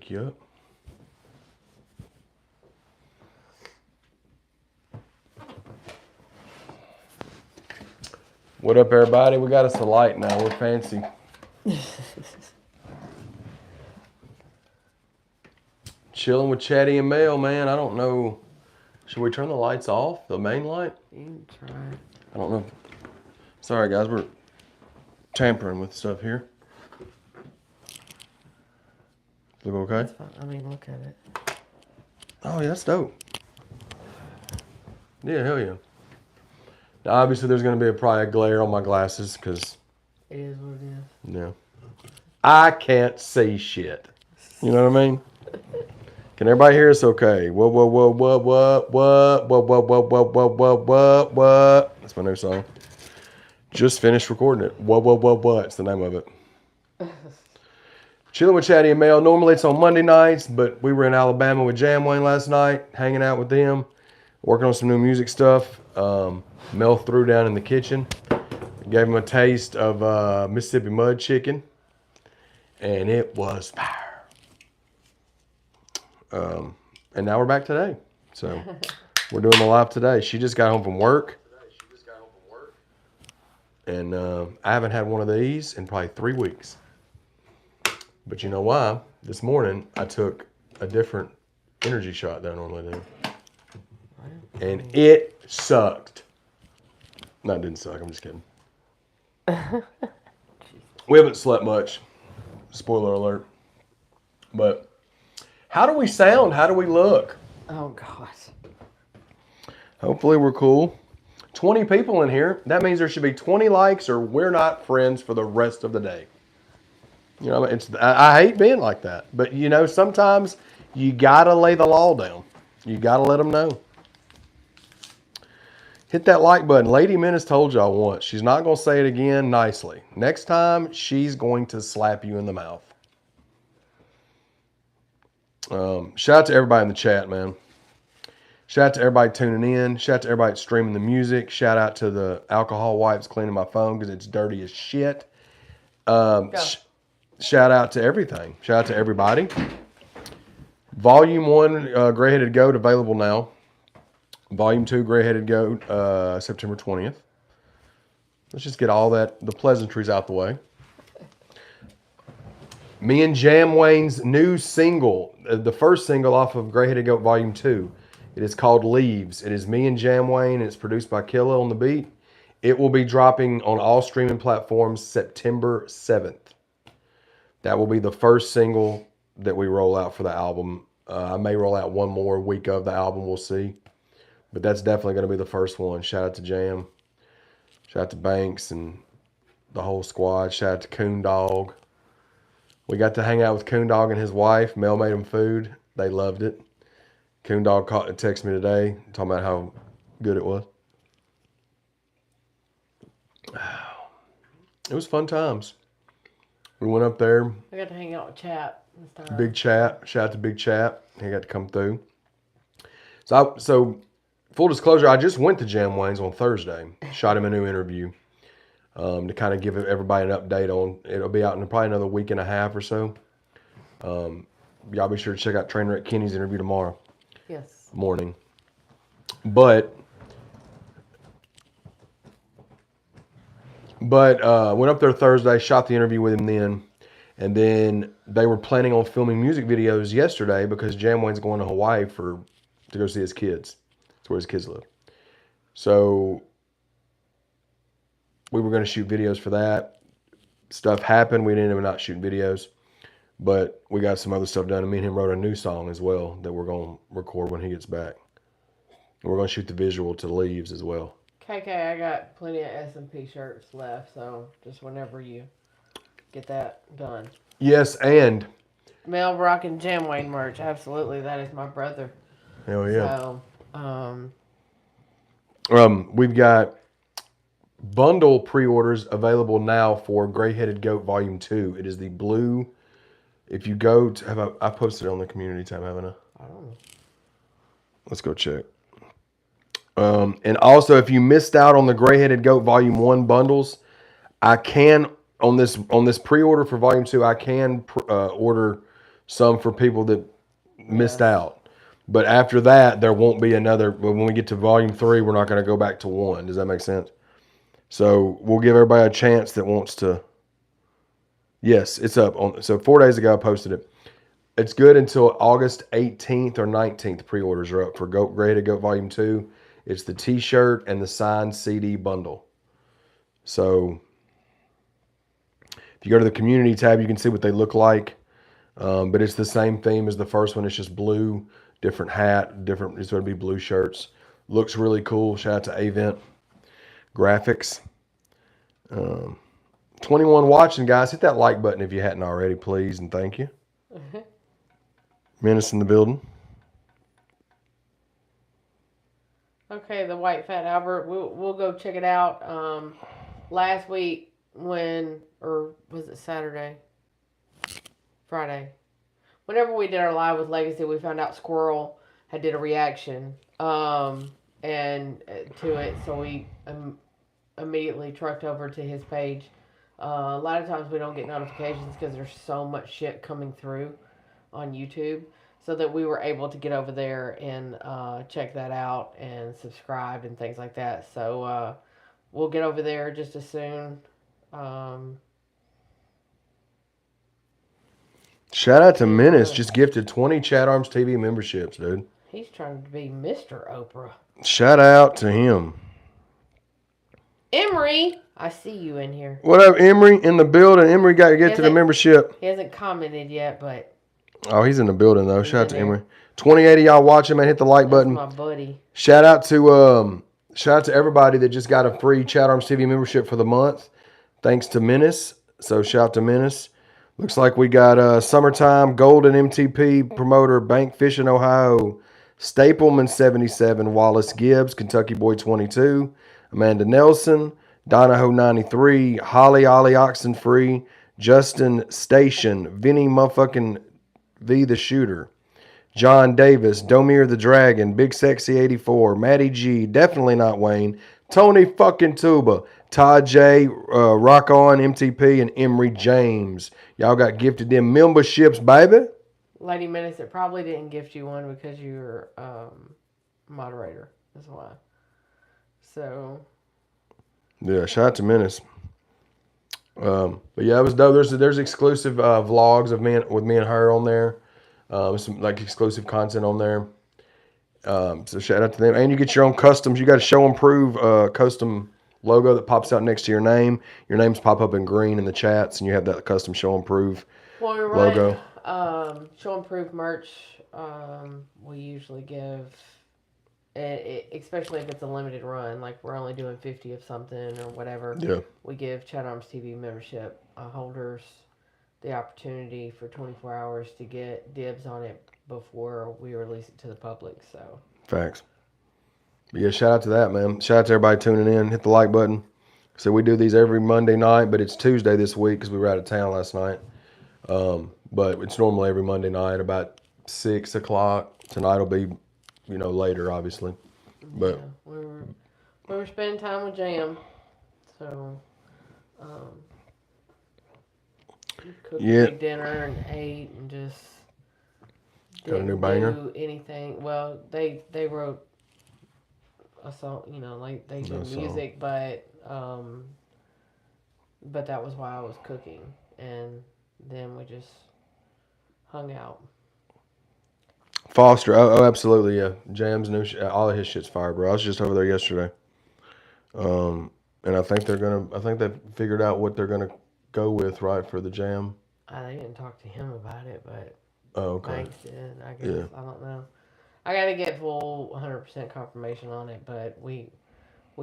wake you up. What up, everybody? We got us a light now. We're fancy. Chilling with Chaddy and Mel, man. I don't know. Should we turn the lights off? The main light? You can try. I don't know. Sorry, guys. We're tampering with stuff here. Look okay? That's fine. I mean, look at it. Oh, yeah, that's dope. Yeah, hell yeah. Now, obviously, there's going to be probably a glare on my glasses because... It is what it is. Yeah. I can't see shit. You know what I mean? Can everybody hear us okay? What? That's my new song. Just finished recording it. What? It's the name of it. Chilling with Chaddy and Mel. Normally it's on Monday nights, but we were in Alabama with Jam Wayne last night, hanging out with them, working on some new music stuff. Mel threw down in the kitchen, gave him a taste of Mississippi mud chicken, and it was fire. And now we're back today. So we're doing the live today. She just got home from work. And I haven't had one of these in probably 3 weeks. But you know why? This morning I took a different energy shot than I normally do. And it sucked. No, it didn't suck. I'm just kidding. We haven't slept much. Spoiler alert. But how do we sound? How do we look? Oh, gosh. Hopefully we're cool. 20 people in here. That means there should be 20 likes or we're not friends for the rest of the day. You know, I hate being like that. But, you know, sometimes you got to lay the law down. You got to let them know. Hit that like button. Lady Min has told y'all once. She's not going to say it again nicely. Next time, she's going to slap you in the mouth. Shout out to everybody in the chat, man. Shout out to everybody tuning in. Shout out to everybody streaming the music. Shout out to the alcohol wipes cleaning my phone because it's dirty as shit. Shout out to everything. Shout out to everybody. Volume 1, Gray-Headed Goat, available now. Volume 2, Gray-Headed Goat, September 20th. Let's just get all the pleasantries out the way. Me and Jam Wayne's new single, the first single off of Gray-Headed Goat Volume 2. It is called Leaves. It is me and Jam Wayne, and it's produced by Killa on the beat. It will be dropping on all streaming platforms September 7th. That will be the first single that we roll out for the album. I may roll out one more week of the album, we'll see. But that's definitely going to be the first one. Shout out to Jam. Shout out to Banks and the whole squad. Shout out to Coon Dog. We got to hang out with Coon Dog and his wife. Mel made them food. They loved it. Coon Dog texted me today talking about how good it was. It was fun times. We went up there. I got to hang out with Chat this time. Big Chat. Shout out to Big Chat. He got to come through. So full disclosure, I just went to Jam Wayne's on Thursday. Shot him a new interview to kind of give everybody an update on. It'll be out in probably another week and a half or so. Y'all be sure to check out Trainwreck Kenny's interview tomorrow. Yes. Morning. But went up there Thursday, shot the interview with him then. And then they were planning on filming music videos yesterday because Jam Wayne's going to Hawaii to go see his kids. That's where his kids live. So we were going to shoot videos for that. Stuff happened. We ended up not shooting videos. But we got some other stuff done. And me and him wrote a new song as well that we're going to record when he gets back. And we're going to shoot the visual to Leaves as well. KK, I got plenty of S&P shirts left. So just whenever you get that done. Yes, and Mel rocking Jam Wayne merch. Absolutely. That is my brother. hell yeah. So, we've got bundle pre-orders available now for Gray-Headed Goat Volume 2. It is the blue. If you go to, I posted it on the community tab, haven't I? I don't know. Let's go check. And also, if you missed out on the Gray-Headed Goat Volume 1 bundles, I can, on this pre-order for Volume 2, I can order some for people that missed Yes. out. But after that, there won't be another. When we get to volume 3, we're not going to go back to 1. Does that make sense? So we'll give everybody a chance that wants to. Yes, it's up on. So 4 days ago, I posted it. It's good until August 18th or 19th. Pre-orders are up for Great to Go Volume 2. It's the T-shirt and the signed CD bundle. So if you go to the community tab, you can see what they look like. But it's the same theme as the first one. It's just blue, different hat, different. It's going to be blue shirts. Looks really cool. Shout out to Avent Graphics. 21 watching, guys. Hit that like button if you hadn't already, please, and thank you. Menace in the building. Okay, the White Fat Albert. We'll go check it out. Last week or was it Saturday? Friday. Whenever we did our live with Legacy, we found out Squirrel had did a reaction and to it, so we immediately trucked over to his page. A lot of times we don't get notifications because there's so much shit coming through on YouTube, so that we were able to get over there and check that out and subscribe and things like that. So we'll get over there just as soon. Shout out to Menace. Just gifted 20 ChadArmesTV memberships, dude. He's trying to be Mr. Oprah. Shout out to him. Emery, I see you in here. What up, Emery? In the building. Emery got to get to the membership. He hasn't commented yet, but... Oh, he's in the building, though. Shout out to Emery. 2080, y'all watching, man. Hit the like button. That's my buddy. Shout out to everybody that just got a free ChadArmesTV membership for the month. Thanks to Menace. So shout out to Menace. Looks like we got Summertime, Golden MTP, Promoter, Bank Fishing, Ohio, Stapleman 77, Wallace Gibbs, Kentucky Boy 22, Amanda Nelson, Donahoe 93, Holly Ollie Oxenfree, Justin Station, Vinny motherfucking V the Shooter, John Davis, Domir the Dragon, Big Sexy 84, Matty G, definitely not Wayne, Tony fucking Tuba, Todd J, Rock On, MTP, and Emery James. Y'all got gifted them memberships, baby. Lady Menace, it probably didn't gift you one because you're moderator. That's why. So. Yeah, shout out to Menace. But yeah, it was dope. There's exclusive vlogs of me and her on there. Some like exclusive content on there. So shout out to them. And you get your own customs. You got a show and prove custom logo that pops out next to your name. Your names pop up in green in the chats, and you have that custom show and prove logo. Show and prove merch. We usually give, especially if it's a limited run, like we're only doing 50 of something or whatever. Yeah. We give ChadArmesTV membership holders the opportunity for 24 hours to get dibs on it before we release it to the public. So facts. But yeah, shout out to that, man. Shout out to everybody tuning in. Hit the like button. So we do these every Monday night, but it's Tuesday this week because we were out of town last night. But it's normally every Monday night about 6 o'clock. Tonight will be, later, obviously. But yeah, we were spending time with Jam. So cooked a big dinner and ate and just got a new banger. Do anything. Well, they wrote a song, like they do music, but that was why I was cooking, and then we just hung out. Foster, oh absolutely, yeah. Jam's new, all of his shit's fire, bro. I was just over there yesterday, and I think they've figured out what they're gonna go with, right, for the Jam. I didn't talk to him about it, but okay. Banks did. I guess yeah. I don't know. I got to get full 100% confirmation on it, but we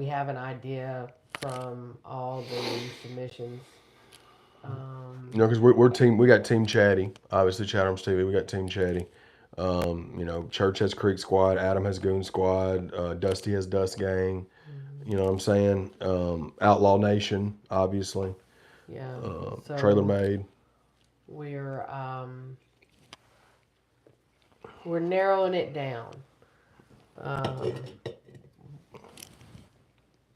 have an idea from all the submissions. Because we're team. We got Team Chaddy, obviously ChadArmesTV. We got Team Chaddy. Church has Creek Squad. Adam has Goon Squad. Dusty has Dust Gang. Mm-hmm. You know what I'm saying? Outlaw Nation, obviously. Yeah. Trailer Made. We're narrowing it down.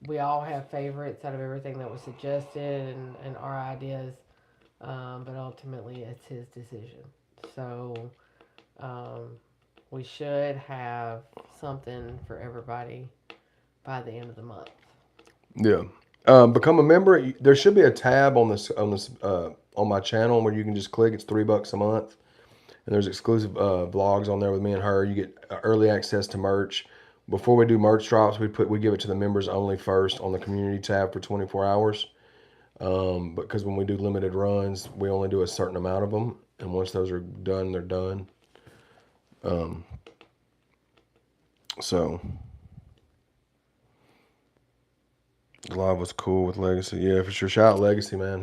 We all have favorites out of everything that was suggested and our ideas, but ultimately it's his decision. So we should have something for everybody by the end of the month. Yeah. Become a member. There should be a tab on my channel where you can just click. It's $3 a month, and there's exclusive vlogs on there with me and her. You get early access to merch. Before we do merch drops, we give it to the members only first on the community tab for 24 hours. Because when we do limited runs, we only do a certain amount of them, and once those are done, they're done. So the live was cool with Legacy. Yeah, for sure. Shout out Legacy, man.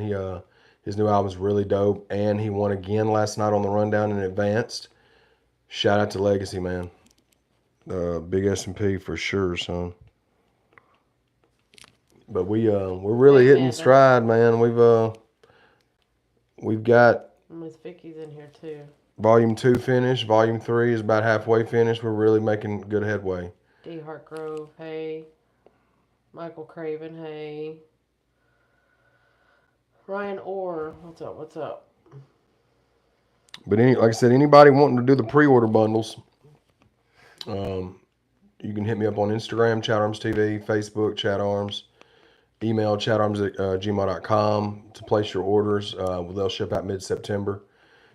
His new album's really dope, and he won again last night on the rundown in advanced. Shout out to Legacy, man. Big S&P for sure, son. But we're really hitting stride, man. We've got Miss Vicky's in here too. Volume 2 finished. Volume 3 is about halfway finished. We're really making good headway. D. Hartgrove, hey. Michael Craven, hey. Ryan Orr, what's up? What's up? But like I said, anybody wanting to do the pre-order bundles, you can hit me up on Instagram, ChadArmesTV, Facebook, ChadArms, email chadarms@gmail.com to place your orders. They'll ship out mid-September.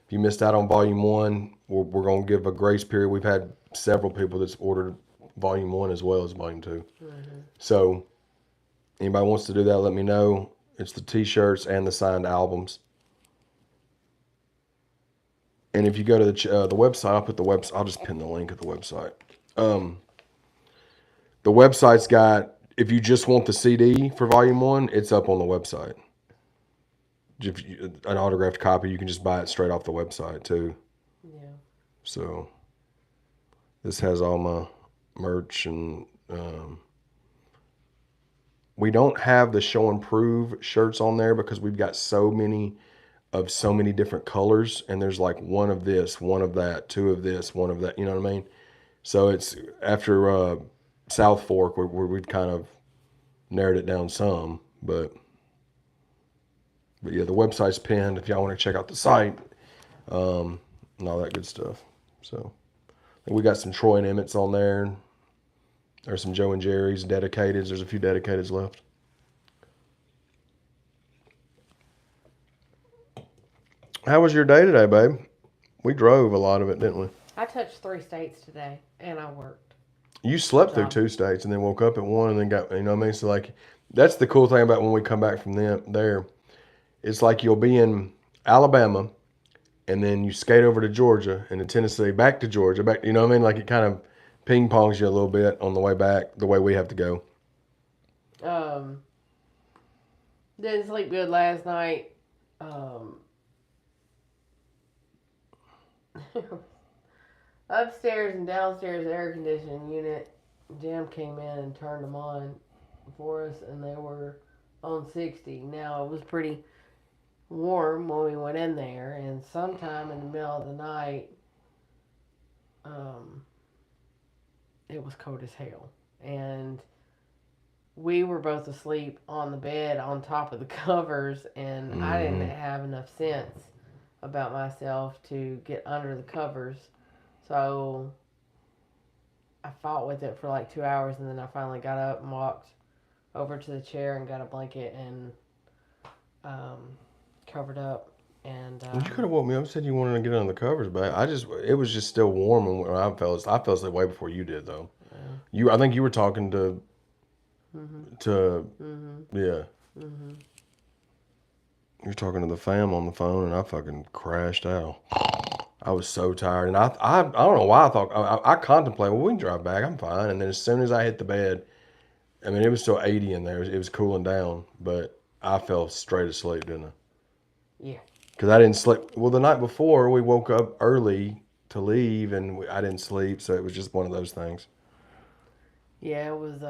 If you missed out on Volume 1, we're going to give a grace period. We've had several people that's ordered Volume 1 as well as Volume 2. So anybody wants to do that, let me know. It's the T-shirts and the signed albums. And if you go to the website, I'll put the website. I'll just pin the link at the website. The website's got, if you just want the CD for Volume 1, it's up on the website. An autographed copy, you can just buy it straight off the website too. Yeah. So this has all my merch, and we don't have the Show and Prove shirts on there because we've got so many different colors, and there's like one of this, one of that, two of this, one of that, you know what I mean? So it's after South Fork where we've kind of narrowed it down some, but yeah, the website's pinned if y'all want to check out the site, and all that good stuff. So I think we got some Troy and Emmett's on there. There's some Joe and Jerry's dedicateds. There's a few dedicateds left. How was your day today, babe? We drove a lot of it, didn't we? I touched 3 states today, and I worked. You slept through 2 states and then woke up at 1 and then got, you know what I mean? So, like, that's the cool thing about when we come back from there. It's like you'll be in Alabama and then you skate over to Georgia and then Tennessee, back to Georgia, back, you know what I mean? Like, it kind of ping-pongs you a little bit on the way back, the way we have to go. Didn't sleep good last night. Upstairs and downstairs air conditioning unit, Jam came in and turned them on for us, and they were on 60. Now, it was pretty warm when we went in there, and sometime in the middle of the night, it was cold as hell. And we were both asleep on the bed on top of the covers, and I didn't have enough sense about myself to get under the covers. So I fought with it for like 2 hours, and then I finally got up and walked over to the chair and got a blanket and covered up. And you could have woke me up and said you wanted to get under the covers, but it was just still warm, and when I fell asleep way before you did, though. Yeah. I think you were talking to yeah. You're talking to the fam on the phone, and I fucking crashed out. I was so tired, and I don't know why I thought I contemplated, well, we can drive back, I'm fine. And then as soon as I hit the bed, I mean, it was still 80 in there. It was cooling down, but I fell straight asleep, didn't I? Yeah. Because I didn't sleep. Well, the night before we woke up early to leave, and I didn't sleep, so it was just one of those things. Yeah, it was.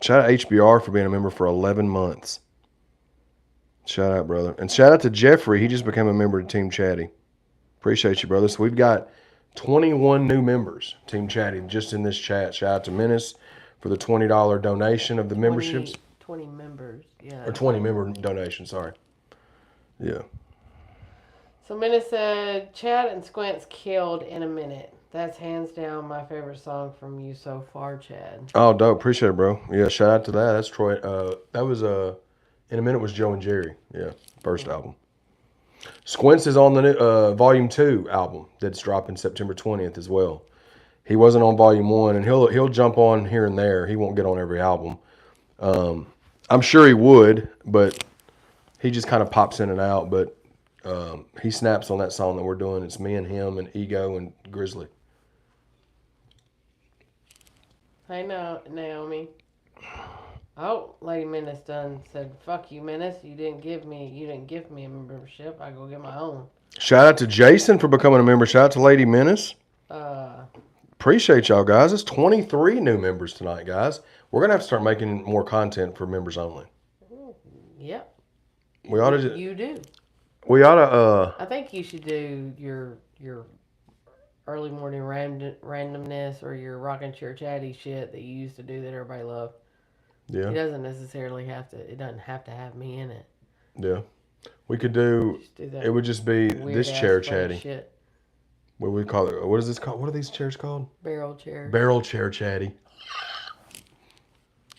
Shout out HBR for being a member for 11 months. Shout out, brother. And shout out to Jeffrey. He just became a member of Team Chaddy. Appreciate you, brother. So we've got 21 new members, Team Chaddy, just in this chat. Shout out to Menace for the $20 donation of the memberships. 20 members, yeah. Or 20 member donation, sorry. Yeah. So Minna said, Chad and Squint's killed in a minute. That's hands down my favorite song from you so far, Chad. Oh, dope. Appreciate it, bro. Yeah, shout out to that. That's Troy. That was In a Minute was Joe and Jerry. Yeah, first album. Squints is on the new, Volume 2 album that's dropping September 20th as well. He wasn't on Volume 1, and he'll jump on here and there. He won't get on every album. I'm sure he would, but he just kind of pops in and out. But he snaps on that song that we're doing. It's me and him and Ego and Grizzly. Hey, Naomi. Oh, Lady Menace done said, "Fuck you, Menace. You didn't give me a membership. I go get my own." Shout out to Jason for becoming a member. Shout out to Lady Menace. Appreciate y'all, guys. It's 23 new members tonight, guys. We're gonna have to start making more content for members only. Yep. We ought to. You do. We ought to. I think you should do your early morning randomness or your rockin' chair chatty shit that you used to do that everybody loved. Yeah. It doesn't necessarily have to. It doesn't have to have me in it. Yeah. We could do. It would just be this chair chatty. Shit. What we call it? What is this called? What are these chairs called? Barrel chair. Barrel chair chatty.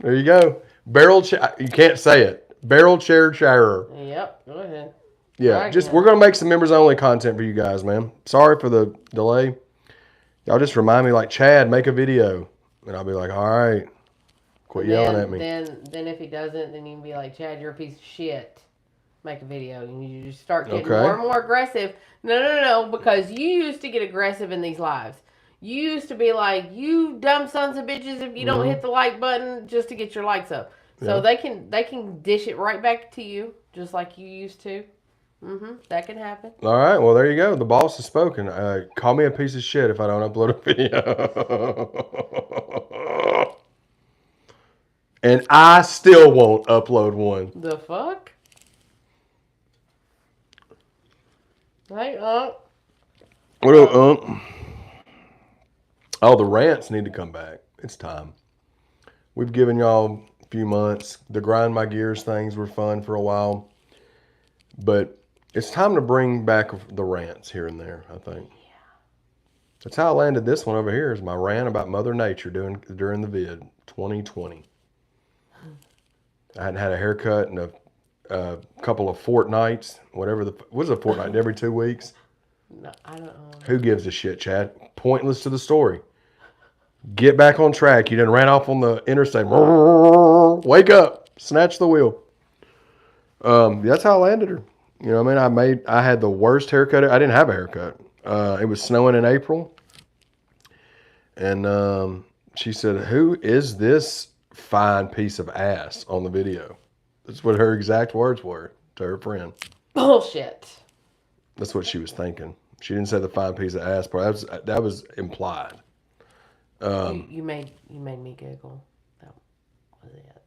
There you go. Barrel chair. You can't say it. Barrel chair chatter. Yep. Go ahead. Yeah. We're gonna make some members only content for you guys, man. Sorry for the delay. Y'all just remind me, like, Chad, make a video, and I'll be like, all right. Quit yelling at me. Then if he doesn't, then you can be like, Chad, you're a piece of shit. Make a video. And you just start getting more and more aggressive. No, because you used to get aggressive in these lives. You used to be like, you dumb sons of bitches if you don't hit the like button just to get your likes up. So they can dish it right back to you, just like you used to. That can happen. All right, well, there you go. The boss has spoken. Call me a piece of shit if I don't upload a video. And I still won't upload one. The fuck? Hey, Unc. What up, Unc? Oh, the rants need to come back. It's time. We've given y'all a few months. The grind my gears things were fun for a while. But it's time to bring back the rants here and there, I think. Yeah. That's how I landed this one over here, is my rant about Mother Nature during the vid 2020. I hadn't had a haircut in a couple of fortnights, whatever what is a fortnight, every 2 weeks? No, I don't know. Who gives a shit, Chad? Pointless to the story. Get back on track. You done ran off on the interstate. Wake up. Snatch the wheel. That's how I landed her. You know what I mean? I had the worst haircut. I didn't have a haircut. It was snowing in April. And she said, who is this fine piece of ass on the video? That's what her exact words were to her friend. Bullshit. That's what she was thinking. She didn't say the fine piece of ass part. That was implied. You made me giggle. That was it.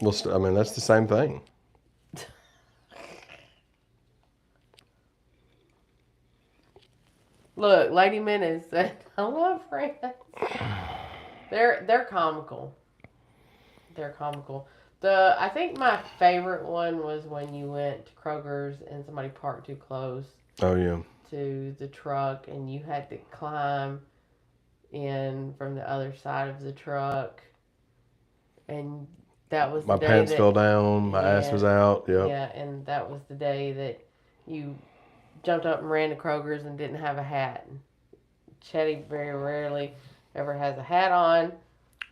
Well, I mean, that's the same thing. Look, Lady Menace said, I love friends. They're comical. They're comical. I think my favorite one was when you went to Kroger's and somebody parked too close. Oh, yeah. To the truck, and you had to climb in from the other side of the truck, and that was my pants fell down, my ass was out. Yep. Yeah, and that was the day that you jumped up and ran to Kroger's and didn't have a hat. Chaddy very rarely ever has a hat on,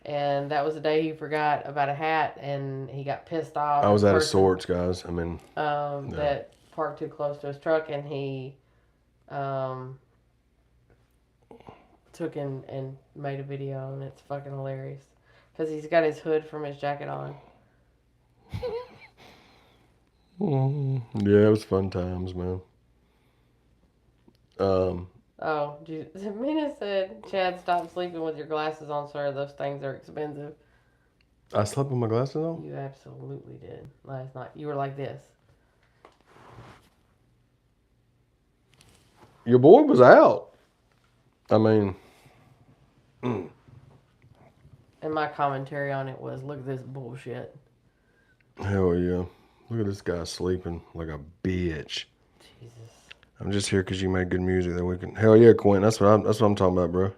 and that was the day he forgot about a hat, and he got pissed off. I was out of sorts, guys. I mean, that parked too close to his truck, and he took and made a video, and it's fucking hilarious because he's got his hood from his jacket on. Yeah, it was fun times, man. Mina said, Chad, stop sleeping with your glasses on, sir. Those things are expensive. I slept with my glasses on? You absolutely did last night. You were like this. Your boy was out. I mean. And my commentary on it was, look at this bullshit. Hell yeah. Look at this guy sleeping like a bitch. Jesus. I'm just here because you made good music that we can. Hell yeah, Quinn. That's what I'm talking about, bro.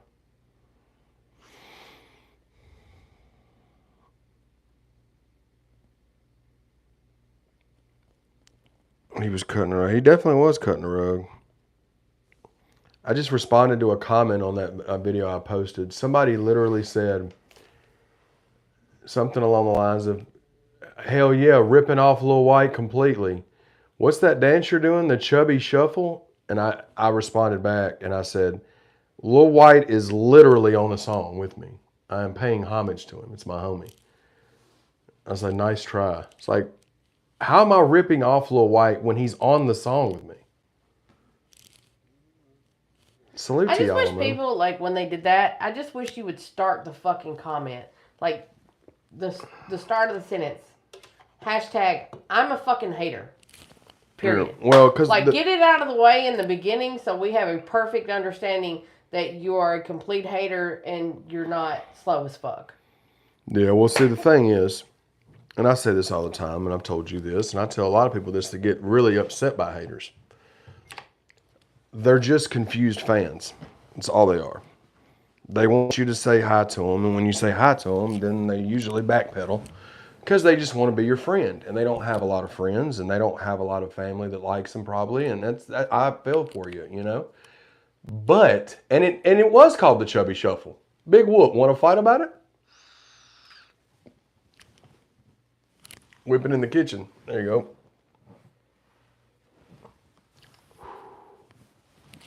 He was cutting the rug. He definitely was cutting the rug. I just responded to a comment on that video I posted. Somebody literally said something along the lines of, "Hell yeah, ripping off Lil White completely. What's that dance you're doing? The chubby shuffle?" And I responded back and I said, Lil White is literally on the song with me. I am paying homage to him. It's my homie. I was like, nice try. It's like, how am I ripping off Lil White when he's on the song with me? Salute I to just y'all, wish man. people, like, when they did that, I just wish you would start the fucking comment. Like, the start of the sentence. Hashtag, I'm a fucking hater. Period. Yeah. Well, because like, get it out of the way in the beginning so we have a perfect understanding that you are a complete hater and you're not slow as fuck. Yeah, well, see, the thing is, and I say this all the time, and I've told you this, and I tell a lot of people this to get really upset by haters. They're just confused fans. That's all they are. They want you to say hi to them, and when you say hi to them, then they usually backpedal because they just want to be your friend, and they don't have a lot of friends, and they don't have a lot of family that likes them probably, and I feel for you, you know. But it was called the Chubby Shuffle. Big Whoop, want to fight about it? Whipping in the kitchen. There you go.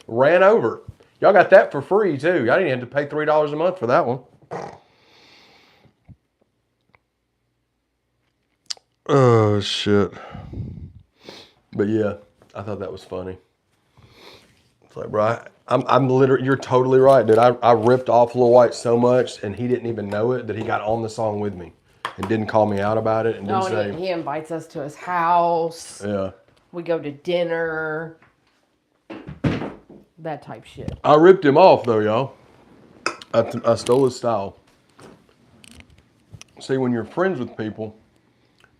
Ran over. Y'all got that for free too. Y'all didn't have to pay $3 a month for that one. Oh shit. But yeah, I thought that was funny. It's like, bro, I'm literally, you're totally right, dude. I ripped off Lil White so much, and he didn't even know it, that he got on the song with me and didn't call me out about it and didn't say. And he invites us to his house. Yeah. We go to dinner. That type shit. I ripped him off though, y'all. I stole his style. See, when you're friends with people,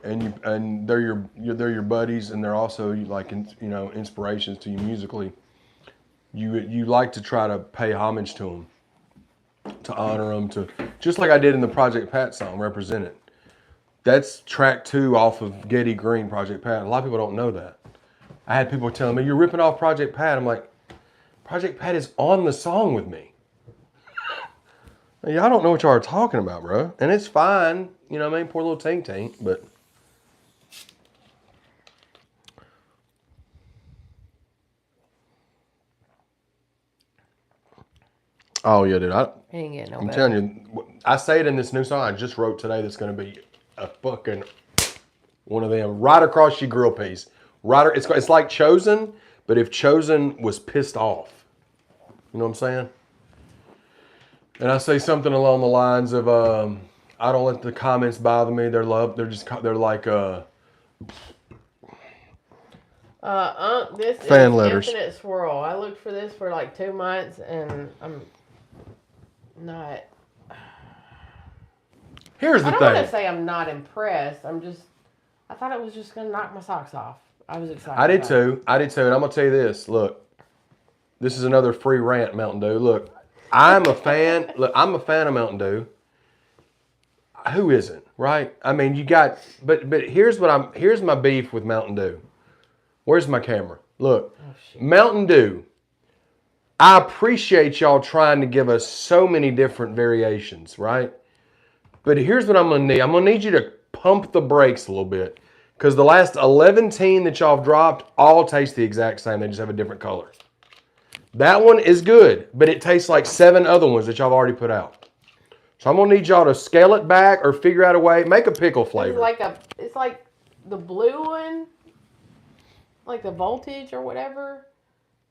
and they're your buddies, and they're also like inspirations to you musically. You like to try to pay homage to them, to honor them, to just like I did in the Project Pat song, "Represent It." That's track 2 off of Getty Green, Project Pat. A lot of people don't know that. I had people telling me, "You're ripping off Project Pat." I'm like, Project Pat is on the song with me. Y'all don't know what y'all are talking about, bro. And it's fine, you know what I mean? Poor little Tink Tink, but. Oh yeah, dude. I'm telling you, I say it in this new song I just wrote today. That's going to be a fucking one of them right across your grill piece. Right, it's like Chosen, but if Chosen was pissed off, you know what I'm saying? And I say something along the lines of, I don't let the comments bother me. They're like this fan is letters. Infinite Swirl. I looked for this for like 2 months, and I'm not. Here's the thing. I don't want to say I'm not impressed. I thought it was just gonna knock my socks off. I was excited. I did too. And I'm gonna tell you this. Look, this is another free rant, Mountain Dew. Look, I'm a fan. Look, I'm a fan of Mountain Dew. Who isn't, right? I mean, you got, but here's my beef with Mountain Dew. Where's my camera? Look, Mountain Dew. I appreciate y'all trying to give us so many different variations, right? But here's what I'm gonna need. I'm gonna need you to pump the brakes a little bit, because the last 11 that y'all have dropped all taste the exact same. They just have a different color. That one is good, but it tastes like 7 other ones that y'all have already put out. So I'm gonna need y'all to scale it back or figure out a way. Make a pickle flavor. It's like the blue one, like the voltage or whatever,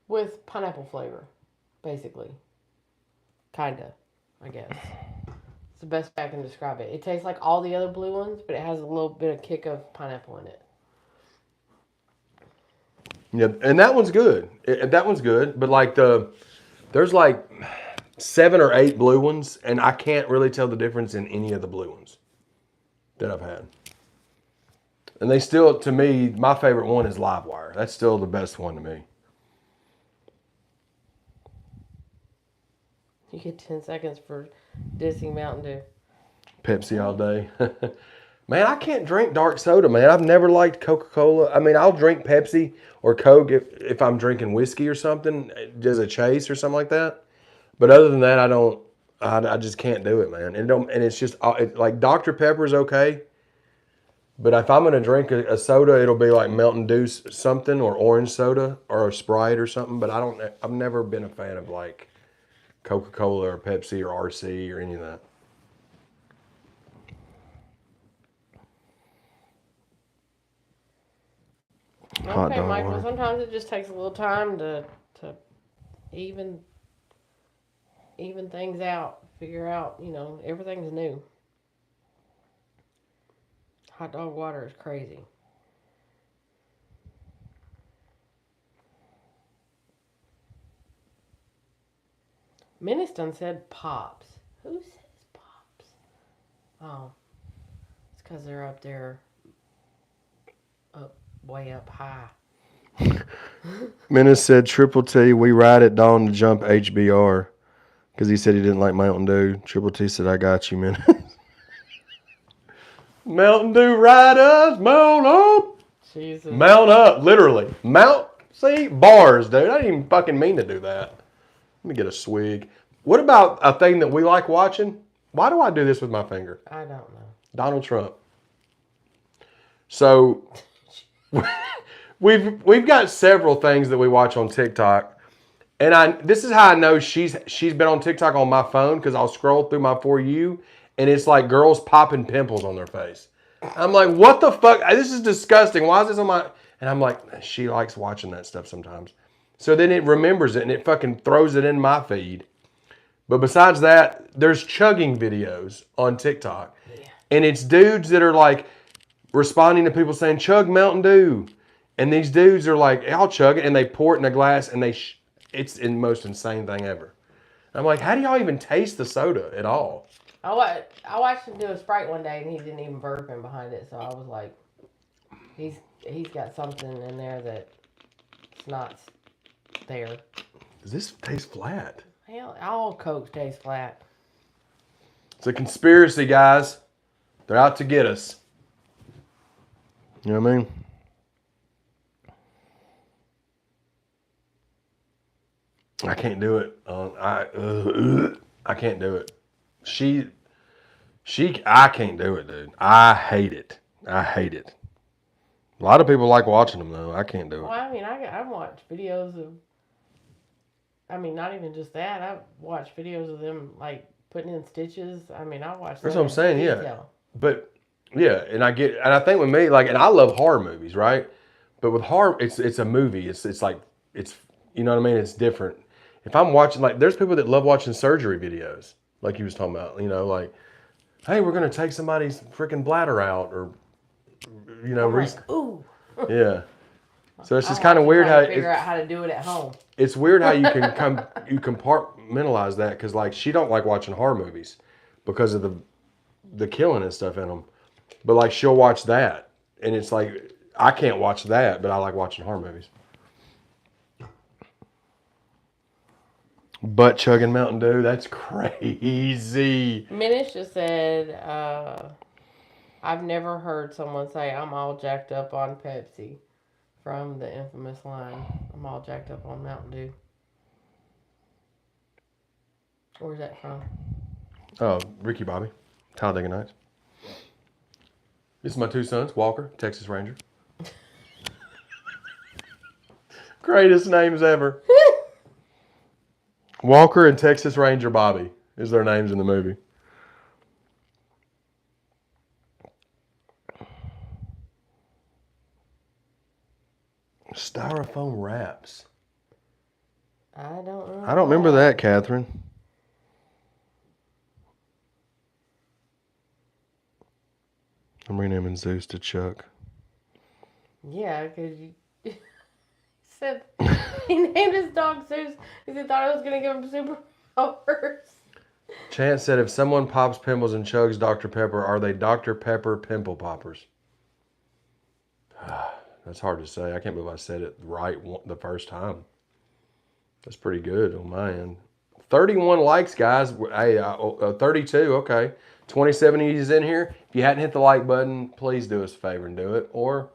with pineapple flavor, basically. Kinda, I guess. It's the best way I can describe it. It tastes like all the other blue ones, but it has a little bit of kick of pineapple in it. Yeah, and that one's good. That one's good, but like there's like 7 or 8 blue ones, and I can't really tell the difference in any of the blue ones that I've had. And they still, to me, my favorite one is Livewire. That's still the best one to me. You get 10 seconds for dissing Mountain Dew. Pepsi all day. Man, I can't drink dark soda, man. I've never liked Coca-Cola. I mean, I'll drink Pepsi or Coke if I'm drinking whiskey or something, as a chase or something like that. But other than that, I don't. I just can't do it, man. And it's just like Dr. Pepper is okay. But if I'm gonna drink a soda, it'll be like Mountain Dew something or orange soda or a Sprite or something. But I don't. I've never been a fan of like Coca-Cola or Pepsi or RC or any of that. Hot Okay, dog Michael. water. Sometimes it just takes a little time to even things out. Figure out, everything's new. Hot dog water is crazy. Menace done said pops. Who says pops? Oh, it's because they're up there, way up high. Menace said, Triple T, we ride at dawn to jump HBR. Because he said he didn't like Mountain Dew. Triple T said, I got you, Menace. Mountain Dew riders, mount up. Jesus. Mount up, literally. See, bars, dude. I didn't even fucking mean to do that. Let me get a swig. What about a thing that we like watching? Why do I do this with my finger? I don't know. Donald Trump. So we've got several things that we watch on TikTok. And this is how I know she's been on TikTok on my phone, because I'll scroll through my For You and it's like girls popping pimples on their face. I'm like, what the fuck? This is disgusting. Why is this on my... And I'm like, she likes watching that stuff sometimes. So then it remembers it and it fucking throws it in my feed. But besides that, there's chugging videos on TikTok. Yeah. And it's dudes that are like responding to people saying, chug Mountain Dew. And these dudes are like, I'll chug it. And they pour it in a glass and it's the most insane thing ever. I'm like, how do y'all even taste the soda at all? I watched him do a Sprite one day and he didn't even burp in behind it. So I was like, he's got something in there that's not there. Does this taste flat? Hell, all Coke taste flat. It's a conspiracy, guys. They're out to get us. You know what I mean? I can't do it. I can't do it. I can't do it, dude. I hate it. A lot of people like watching them, though. I can't do it. Well, I mean, I watched videos of, I mean, not even just that. I watched videos of them, like, putting in stitches. I mean, I watched That's what I'm saying, detail. yeah. But, yeah, and I think with me, like, and I love horror movies, right? But with horror, it's a movie. It's like, you know what I mean? It's different. If I'm watching, like, there's people that love watching surgery videos, like you was talking about, like, hey, we're going to take somebody's freaking bladder out, or, ooh. Yeah. So it's just kind of weird how figure out how to do it at home. It's weird how you compartmentalize that, because like she don't like watching horror movies because of the killing and stuff in them, but like she'll watch that, and it's like I can't watch that, but I like watching horror movies. Butt chugging Mountain Dew, that's crazy. Minish just said, I've never heard someone say I'm all jacked up on Pepsi, from the infamous line, I'm all jacked up on Mountain Dew. Where's that from? Oh, Ricky Bobby, Talladega Nights. This is my two sons, Walker, Texas Ranger. Greatest names ever. Walker and Texas Ranger Bobby is their names in the movie. Styrofoam wraps. I don't remember that, Catherine. I'm renaming Zeus to Chuck. Yeah, because you said he named his dog Zeus because he thought it was going to give him superpowers. Chance said, if someone pops pimples and chugs Dr. Pepper, are they Dr. Pepper pimple poppers? That's hard to say. I can't believe I said it right the first time. That's pretty good on my end. 31 likes, guys. Hey, 32. Okay, 2070 is in here. If you hadn't hit the like button, please do us a favor and do it. Or,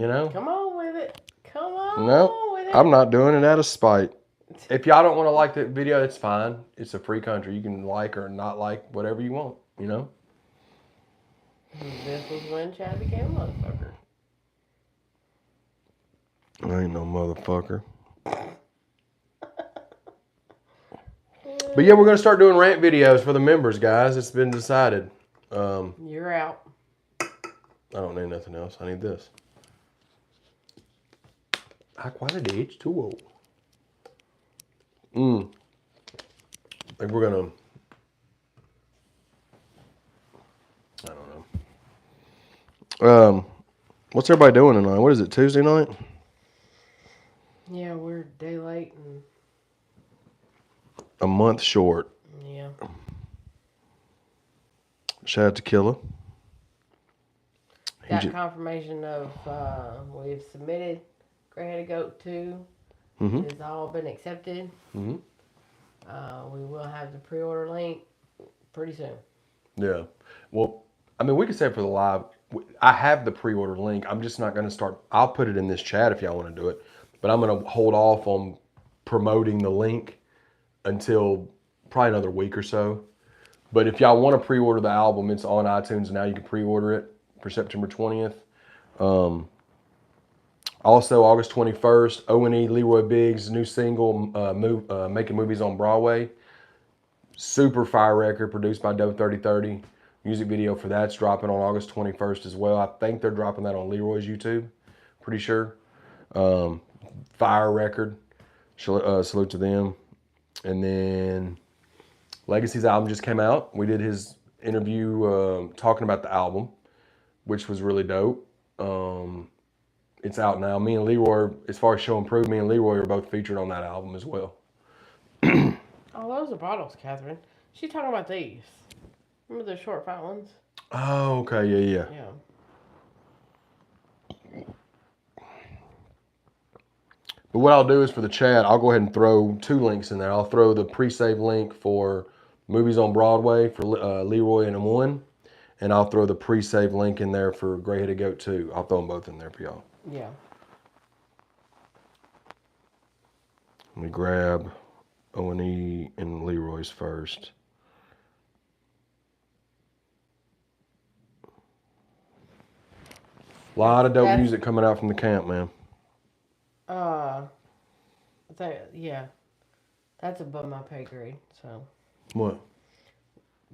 you know, Come on with it. Come on no, with it. I'm not doing it out of spite. If y'all don't want to like the video, that's fine. It's a free country. You can like or not like whatever you want. You know. This was when Chad became a motherfucker. I ain't no motherfucker. But yeah, we're gonna start doing rant videos for the members, guys. It's been decided. You're out. I don't need nothing else. I need this. High quality H2O. I think we're gonna. I don't know. What's everybody doing tonight? What is it? Tuesday night? Yeah, we're a day late and A month short. yeah. Shout out to Killa. Got confirmation of we've submitted Gray-Headed Goat 2. Mm-hmm. It's all been accepted. Mm-hmm. We will have the pre-order link pretty soon. Yeah. Well, I mean, we could say for the live, I have the pre-order link. I'm just not going to start. I'll put it in this chat if y'all want to do it. But I'm going to hold off on promoting the link until probably another week or so. But if y'all want to pre-order the album, it's on iTunes now. You can pre-order it for September 20th. Also, August 21st, O&E Leroy Biggs' new single, Making Movies on Broadway. Super fire record produced by Doe 3030. Music video for that's dropping on August 21st as well. I think they're dropping that on Leroy's YouTube. Pretty sure. Fire record. Salute to them. And then Legacy's album just came out. We did his interview talking about the album, which was really dope. It's out now. Me and Leroy, as far as Show and Prove, me and Leroy are both featured on that album as well. Oh, those are bottles, Catherine. She's talking about these. Remember the short fat ones? Oh, okay. Yeah. But what I'll do is for the chat, I'll go ahead and throw 2 links in there. I'll throw the pre-save link for Movies on Broadway for Leroy and M1. And I'll throw the pre-save link in there for Gray-Headed Goat 2. I'll throw them both in there for y'all. Yeah. Let me grab O&E and Leroy's first. A lot of dope music coming out from the camp, man. Yeah. That's above my pay grade, so. What?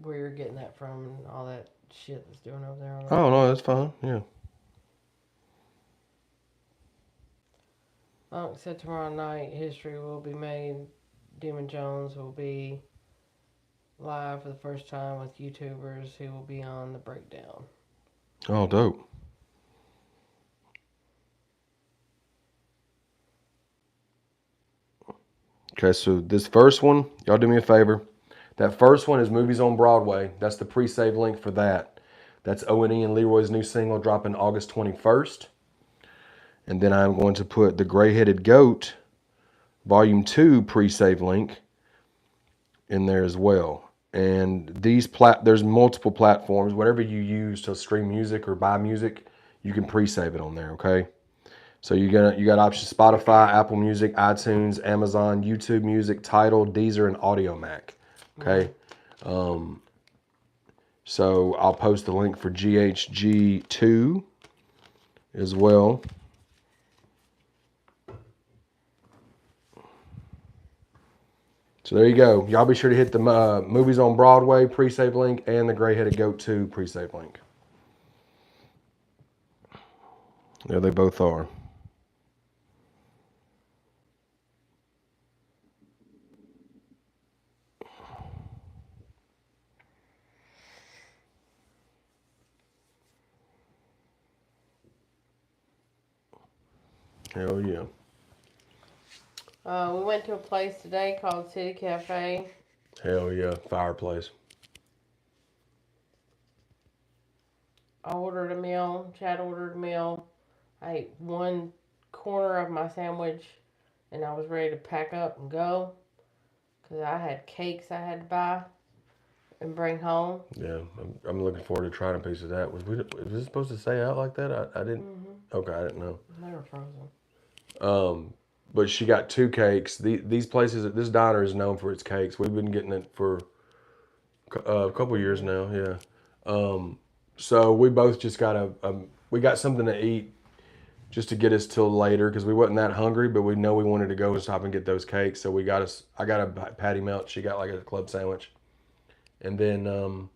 Where you're getting that from and all that shit that's doing over there. Oh, no, that's fine. Yeah. Except tomorrow night, history will be made. Demon Jones will be live for the first time with YouTubers who will be on the breakdown. Oh, dope. Okay, so this first one, y'all do me a favor. That first one is Movies on Broadway. That's the pre-save link for that. That's O&E and Leroy's new single dropping August 21st. And then I'm going to put the Gray-Headed Goat Volume 2 pre-save link in there as well. And there's multiple platforms. Whatever you use to stream music or buy music, you can pre-save it on there, okay? So you got options: Spotify, Apple Music, iTunes, Amazon, YouTube Music, Tidal, Deezer, and AudioMac. Okay. So I'll post the link for GHG2 as well. So there you go. Y'all be sure to hit the Movies on Broadway pre-save link and the Gray-Headed Goat 2 pre-save link. There they both are. Hell yeah. We went to a place today called City Cafe. Hell yeah. Fireplace. I ordered a meal. Chad ordered a meal. I ate one corner of my sandwich and I was ready to pack up and go Because I had cakes I had to buy and bring home. Yeah, I'm looking forward to trying a piece of that. Was this supposed to say out like that? I didn't. Okay, I didn't know. They were frozen. But she got 2 cakes. These places, this diner is known for its cakes. We've been getting it for a couple years now. Yeah. So we both just got we got something to eat just to get us till later because we wasn't that hungry, but we know we wanted to go and stop and get those cakes. So I got a patty melt. She got like a club sandwich, and then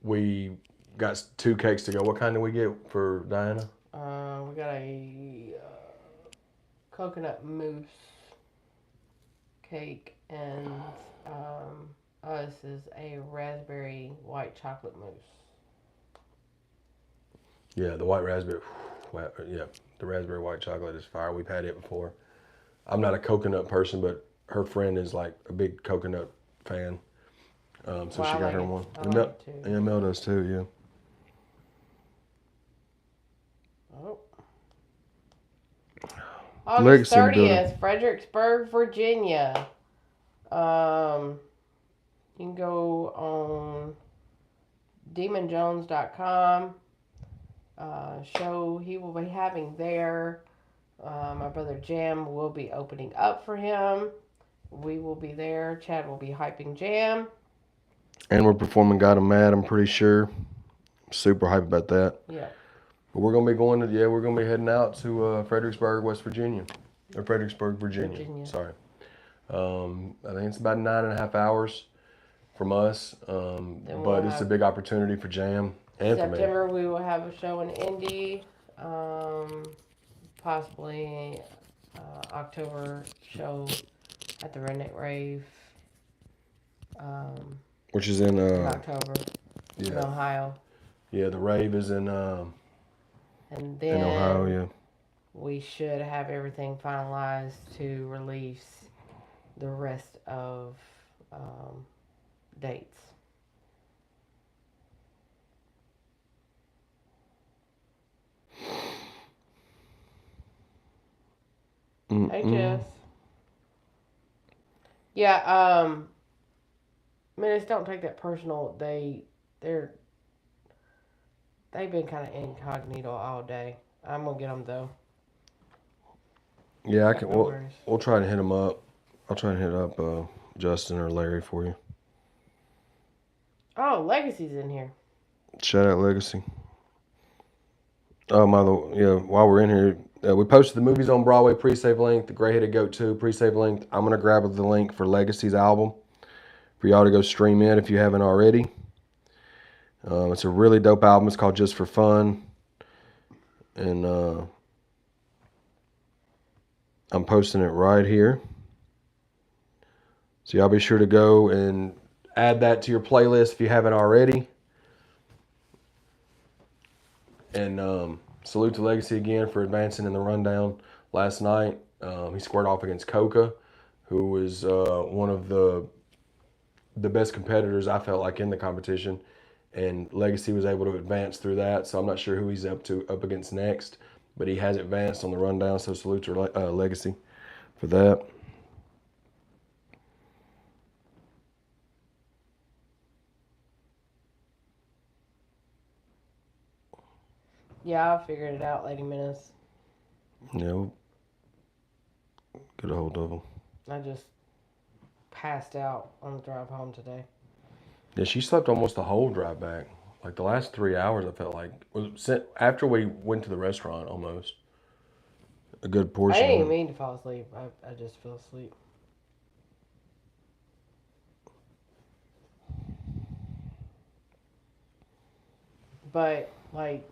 we got 2 cakes to go. What kind did we get for Diana? We got a coconut mousse cake, and us is a raspberry white chocolate mousse. Yeah, the white raspberry. Yeah, the raspberry white chocolate is fire. We've had it before. I'm not a coconut person, but her friend is like a big coconut fan. So Well, she got her one. I like it too. And Mel does too, yeah. Oh. August Legacy 30th, Fredericksburg, Virginia. You can go on demonjones.com. Show he will be having there. My brother Jam will be opening up for him. We will be there. Chad will be hyping Jam. And we're performing God I'm Mad, I'm pretty sure. Super hype about that. Yeah. But we're gonna be heading out to Fredericksburg, West Virginia. Or Fredericksburg, Virginia. Sorry. I think it's about 9.5 hours from us. But it's a big opportunity for Jam and September for me. we will have a show in Indy. Possibly October show at the Redneck Rave. Which is in October. In Ohio. Yeah, the rave is in and then in Ohio, yeah. We should have everything finalized to release the rest of dates. Hey, Jess. Yeah, minutes don't take that personal. They've been kind of incognito all day. I'm gonna get them though. Yeah, I can. We'll try to hit them up. I'll try and hit up Justin or Larry for you. Oh, Legacy's in here. Shout out Legacy. While we're in here, we posted the movies on Broadway pre-save link, the Gray-Headed Goat 2 pre-save link. I'm going to grab the link for Legacy's album for y'all to go stream in if you haven't already. It's a really dope album. It's called Just for Fun. And I'm posting it right here. So y'all be sure to go and add that to your playlist if you haven't already. And salute to Legacy again for advancing in the rundown last night. He squared off against Coca, who was one of the best competitors I felt like in the competition. And Legacy was able to advance through that. So I'm not sure who he's up against next, but he has advanced on the rundown. So salute to Legacy for that. Yeah, I figured it out, Lady Menace. Yeah, we'll get a hold of him. I just passed out on the drive home today. Yeah, she slept almost the whole drive back. Like the last 3 hours, I felt like was after we went to the restaurant almost. A good portion. I didn't even mean to fall asleep. I just fell asleep. But like,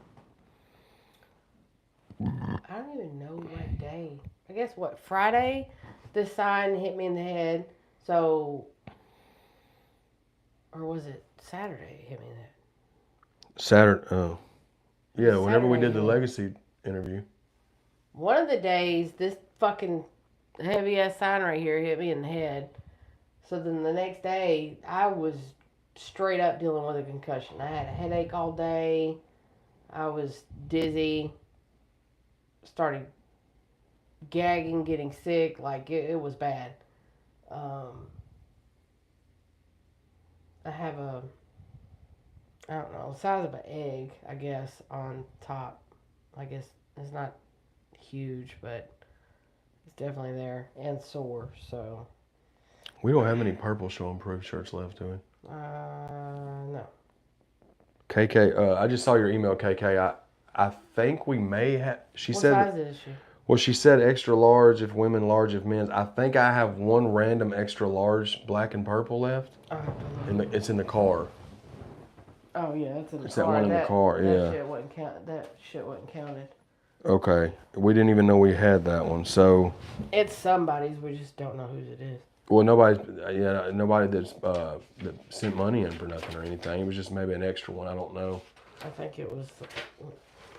I don't even know what day. I guess what Friday, the sign hit me in the head. So, or was it Saturday it hit me in the head? Saturday. Oh, yeah. Whenever we did the Legacy interview. One of the days, this fucking heavy ass sign right here hit me in the head. So then the next day, I was straight up dealing with a concussion. I had a headache all day. I was dizzy. Started gagging, getting sick. Like, it was bad. I have I don't know, the size of an egg, I guess, on top. I guess it's not huge, but it's definitely there and sore. So, We don't have any purple Show and Prove shirts left, do we? no. KK, I just saw your email, KK. I think we may have. She What said. size is she? Well, she said extra large if women, large if men's. I think I have one random extra large black and purple left. It's in the car. Oh yeah, it's in the It's car. that one in the car. That Yeah. shit wasn't count. That shit wasn't counted. Okay. We didn't even know we had that one. So. It's somebody's. We just don't know whose it is. Well, nobody that sent money in for nothing or anything. It was just maybe an extra one. I don't know. I think it was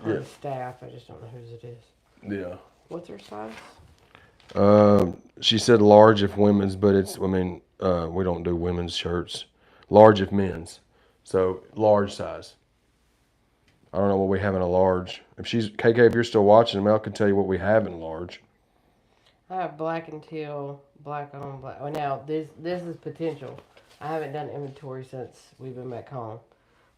her staff. I just don't know whose it is. Yeah. What's her size? She said large if women's, but we don't do women's shirts. Large if men's. So large size. I don't know what we have in a large. If KK, if you're still watching, Mel can tell you what we have in large. I have black and teal, black on black. Oh, now this is potential. I haven't done inventory since we've been back home.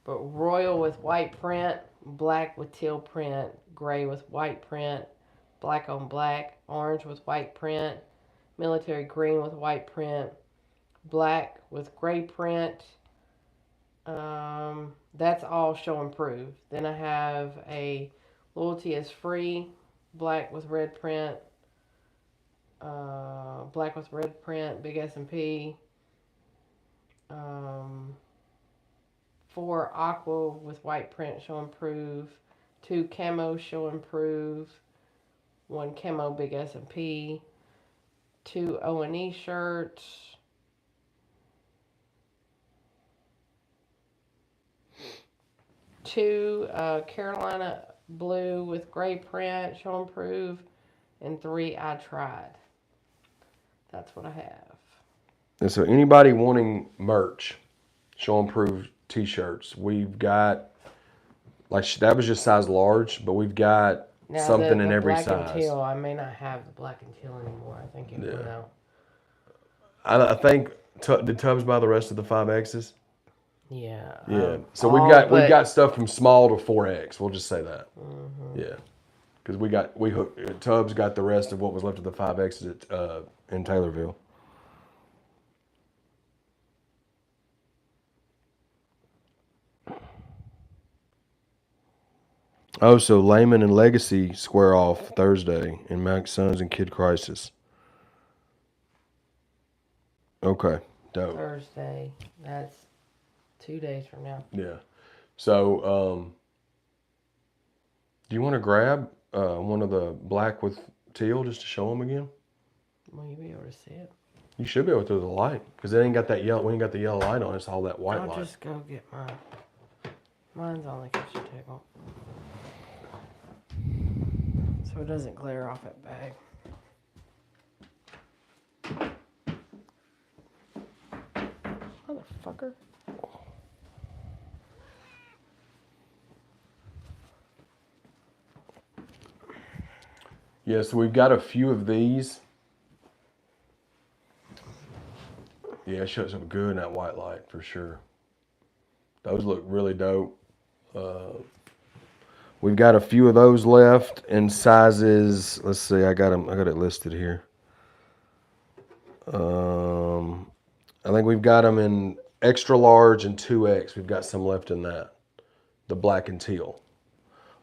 But royal with white print, black with teal print, gray with white print, black on black, orange with white print, military green with white print, black with gray print. That's all show and prove. Then I have a loyalty is free, black with red print, black with red print, big S&P. 4 aqua with white print, show and prove. 2 camo, show and prove. 1 camo, big S&P. 2 O&E shirts. 2 Carolina blue with gray print, show and prove. And 3 I tried. That's what I have. And so anybody wanting merch, Show and Prove t-shirts, we've got, that was just size large, but we've got now something in every black size. And teal, I may not have the black and teal anymore. I think it went out. I think did Tubbs buy the rest of the 5Xs? Yeah. Yeah. So we've got stuff from small to 4X. We'll just say that. Mm-hmm. Yeah. Because Tubbs got the rest of what was left of the 5Xs in Taylorville. Oh, so Layman and Legacy square off Thursday in Max Sons and Kid Crisis. Okay, dope. Thursday. That's 2 days from now. Yeah. So, do you want to grab one of the black with teal just to show them again? Will you be able to see it? You should be able to through the light because it ain't got that yellow. We ain't got the yellow light on. It's all that white light. I'll just go get mine. Mine's on the kitchen table, so it doesn't glare off that bag. Motherfucker. Yeah, so we've got a few of these. Yeah, it shows up good in that white light for sure. Those look really dope. We've got a few of those left in sizes. Let's see, I got it listed here. I think we've got them in extra large and 2X. We've got some left in that. The black and teal.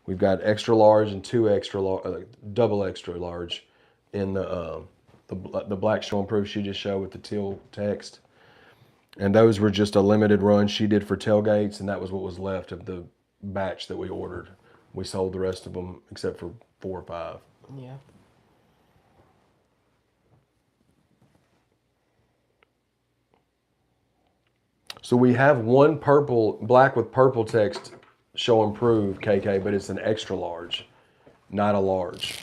We've got extra large and 2 extra large, double extra large in the black show and proof she just showed with the teal text. And those were just a limited run she did for tailgates, and that was what was left of the batch that we ordered. We sold the rest of them except for 4 or 5. Yeah. So we have one black with purple text show and prove, KK, but it's an extra large, not a large.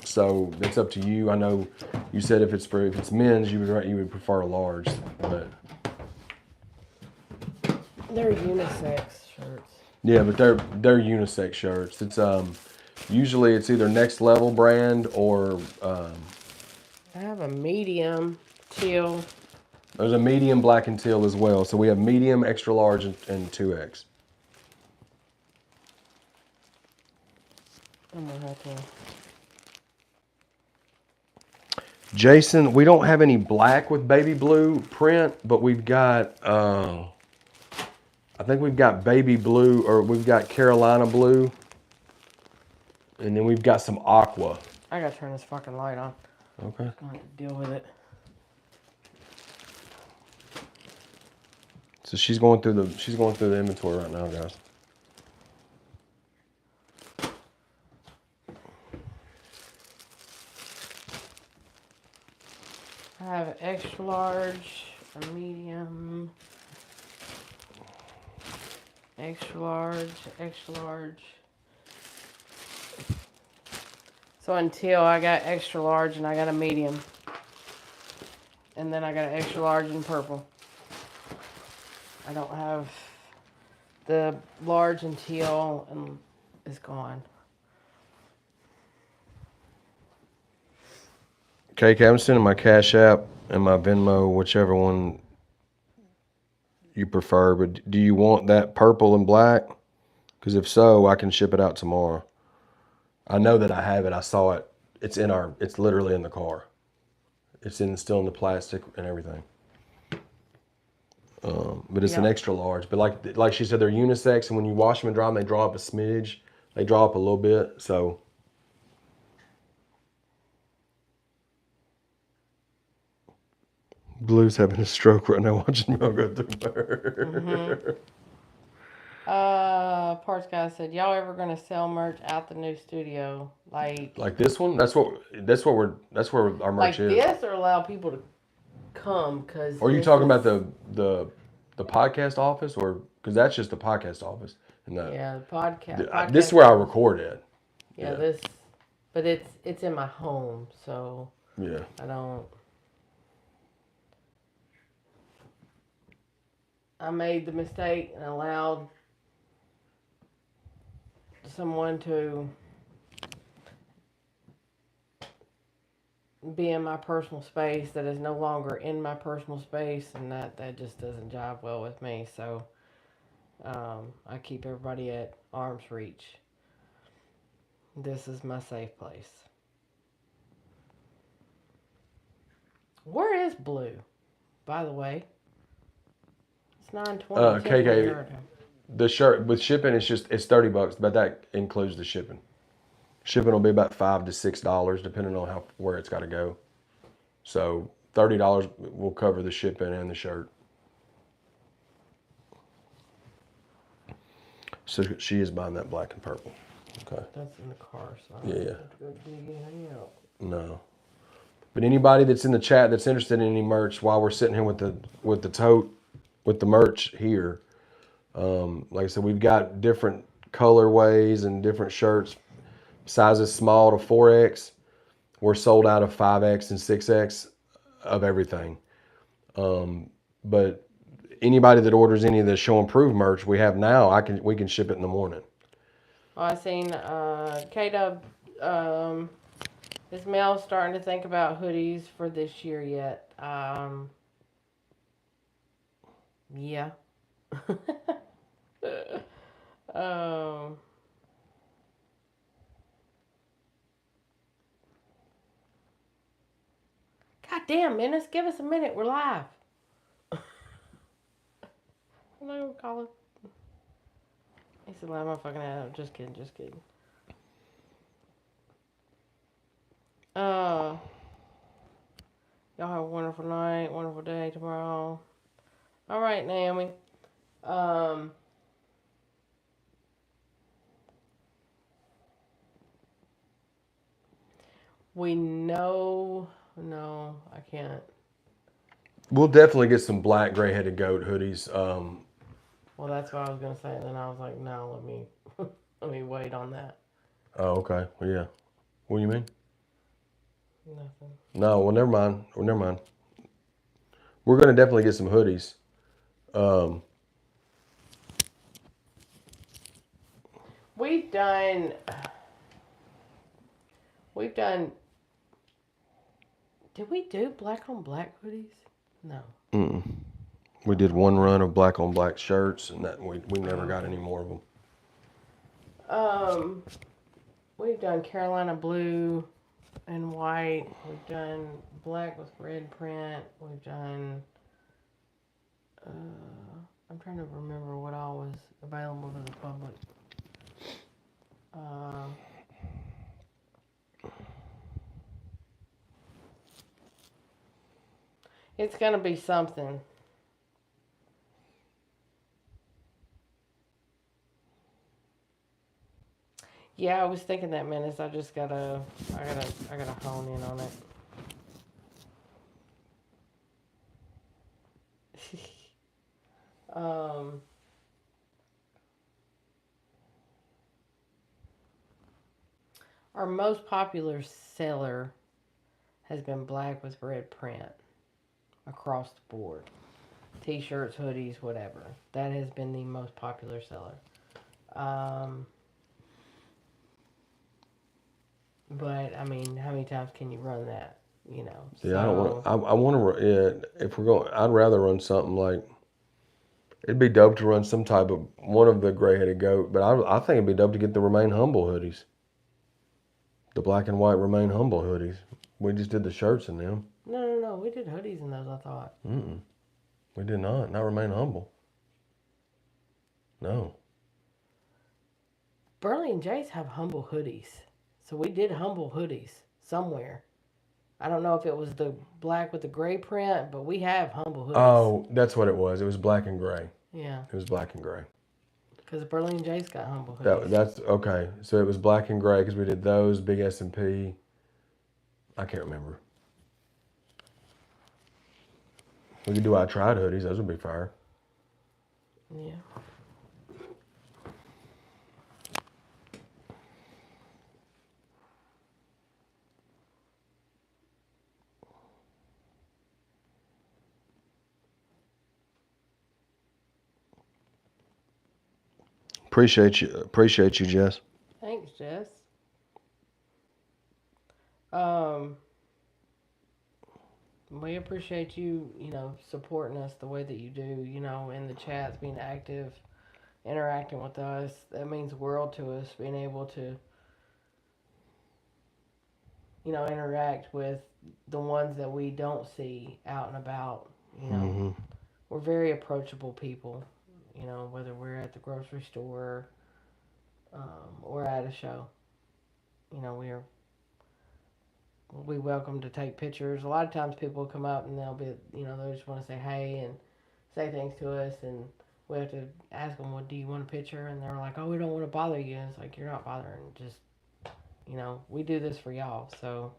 So it's up to you. I know you said if it's men's, you would prefer a large, but they're unisex shirts. Yeah, but they're unisex shirts. It's usually it's either Next Level brand or I have a medium teal There's a medium black and teal as well. So we have medium, extra large, and 2X. I'm gonna have to. Jason, we don't have any black with baby blue print, but we've got, I think we've got baby blue, or we've got Carolina blue. And then we've got some aqua. I gotta turn this fucking light on. Okay. I'm gonna have to deal with it. So she's going through the inventory right now, guys. I have an extra large, a medium, extra large, extra large. So until I got extra large and I got a medium. And then I got an extra large in purple. I don't have the large and teal, and it's gone. KK, I'm sending my Cash App and my Venmo, whichever one you prefer. But do you want that purple and black? Because if so, I can ship it out tomorrow. I know that I have it. I saw it. It's literally in the car. It's still in the plastic and everything. But it's an extra large. But like she said, they're unisex, and when you wash them and dry them, they draw up a smidge. They draw up a little bit. So Blue's having a stroke right now watching Mel go through her. Parts guy said, y'all ever gonna sell merch out the new studio? Like this one? That's where our merch is. Like this, or allow people to come? Cause Or are you talking about the podcast office, or because that's just the podcast office? And yeah, the podcast. This is where I record it. Yeah, this, but it's in my home, so yeah. I don't. I made the mistake and allowed someone to be in my personal space that is no longer in my personal space, and that just doesn't jive well with me. So I keep everybody at arm's reach. This is my safe place. Where is Blue, by the way? It's 9:20. KK, the shirt with shipping, it's $30, but that includes the shipping. Shipping will be about $5 to $6, depending on where it's got to go. So $30 will cover the shipping and the shirt. So she is buying that black and purple. Okay. That's in the car, so I don't have to go dig anything out. No. But anybody that's in the chat that's interested in any merch, while we're sitting here with the tote, with the merch here, like I said, we've got different colorways and different shirts, sizes small to 4X. We're sold out of 5X and 6X of everything. But anybody that orders any of the Show and Prove merch we have now, we can ship it in the morning. Well, I seen K-Dub, is Mel starting to think about hoodies for this year yet? Yeah. God damn, Menace, give us a minute. We're live. Hello, Colin. He said, "Laugh my fucking ass out." Just kidding, just kidding. Y'all have a wonderful night, wonderful day tomorrow. All right, Naomi. We know. No, I can't. We'll definitely get some black gray-headed goat hoodies. Well, that's what I was gonna say, and then I was like, no, let me wait on that. Oh, okay. Well, yeah. What do you mean? Nothing. No, well, never mind. We're gonna definitely get some hoodies. We've done. Did we do black on black hoodies? No. We did one run of black on black shirts, and that we never got any more of them. We've done Carolina blue and white. We've done black with red print. We've done. I'm trying to remember what all was available to the public. It's gonna be something. Yeah, I was thinking that, Menace. I gotta hone in on it. Our most popular seller has been black with red print across the board. T-shirts, hoodies, whatever. That has been the most popular seller. But I mean, how many times can you run that? You know. Yeah, I don't want. I want to. Yeah, if we're going, I'd rather run something like. It'd be dope to run some type of one of the gray-headed goat, but I think it'd be dope to get the Remain Humble hoodies. The black and white Remain Humble hoodies. We just did the shirts in them. No. We did hoodies in those, I thought. We did not. Not Remain Humble. No. Burley and Jace have humble hoodies. So we did humble hoodies somewhere. I don't know if it was the black with the gray print, but we have humble hoodies. Oh, that's what it was. It was black and gray. Yeah. It was black and gray. Because Burley and Jace got humble hoodies. That's okay. So it was black and gray because we did those, big S&P. I can't remember. We could do I Tried hoodies. Those would be fire. Yeah. Appreciate you, Jess. Thanks, Jess. We appreciate you, supporting us the way that you do, in the chats, being active, interacting with us. That means the world to us, being able to, interact with the ones that we don't see out and about. We're very approachable people, whether we're at the grocery store or at a show. We welcome to take pictures. A lot of times people come up and they'll be, they just want to say hey and say things to us, and we have to ask them, well, do you want a picture? And they're like, oh, we don't want to bother you. And it's like, you're not bothering. Just, we do this for y'all. So,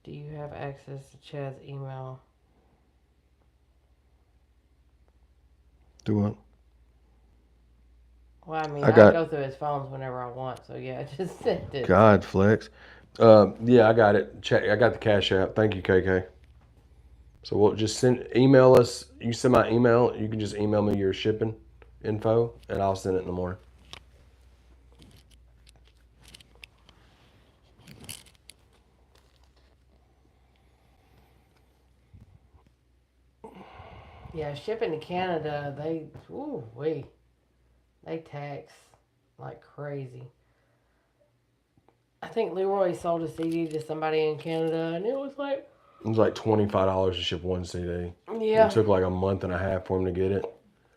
do you have access to Chad's email? Do what? Well, I mean, I go through his phones whenever I want. So, yeah, just send it. God, Flex. Yeah, I got it. I got the Cash App. Thank you, KK. So we'll just email us. You send my email. You can just email me your shipping info, and I'll send it in the morning. Yeah, shipping to Canada, they tax like crazy. I think Leroy sold a CD to somebody in Canada, and it was like $25 to ship one CD. Yeah. It took like a month and a half for him to get it.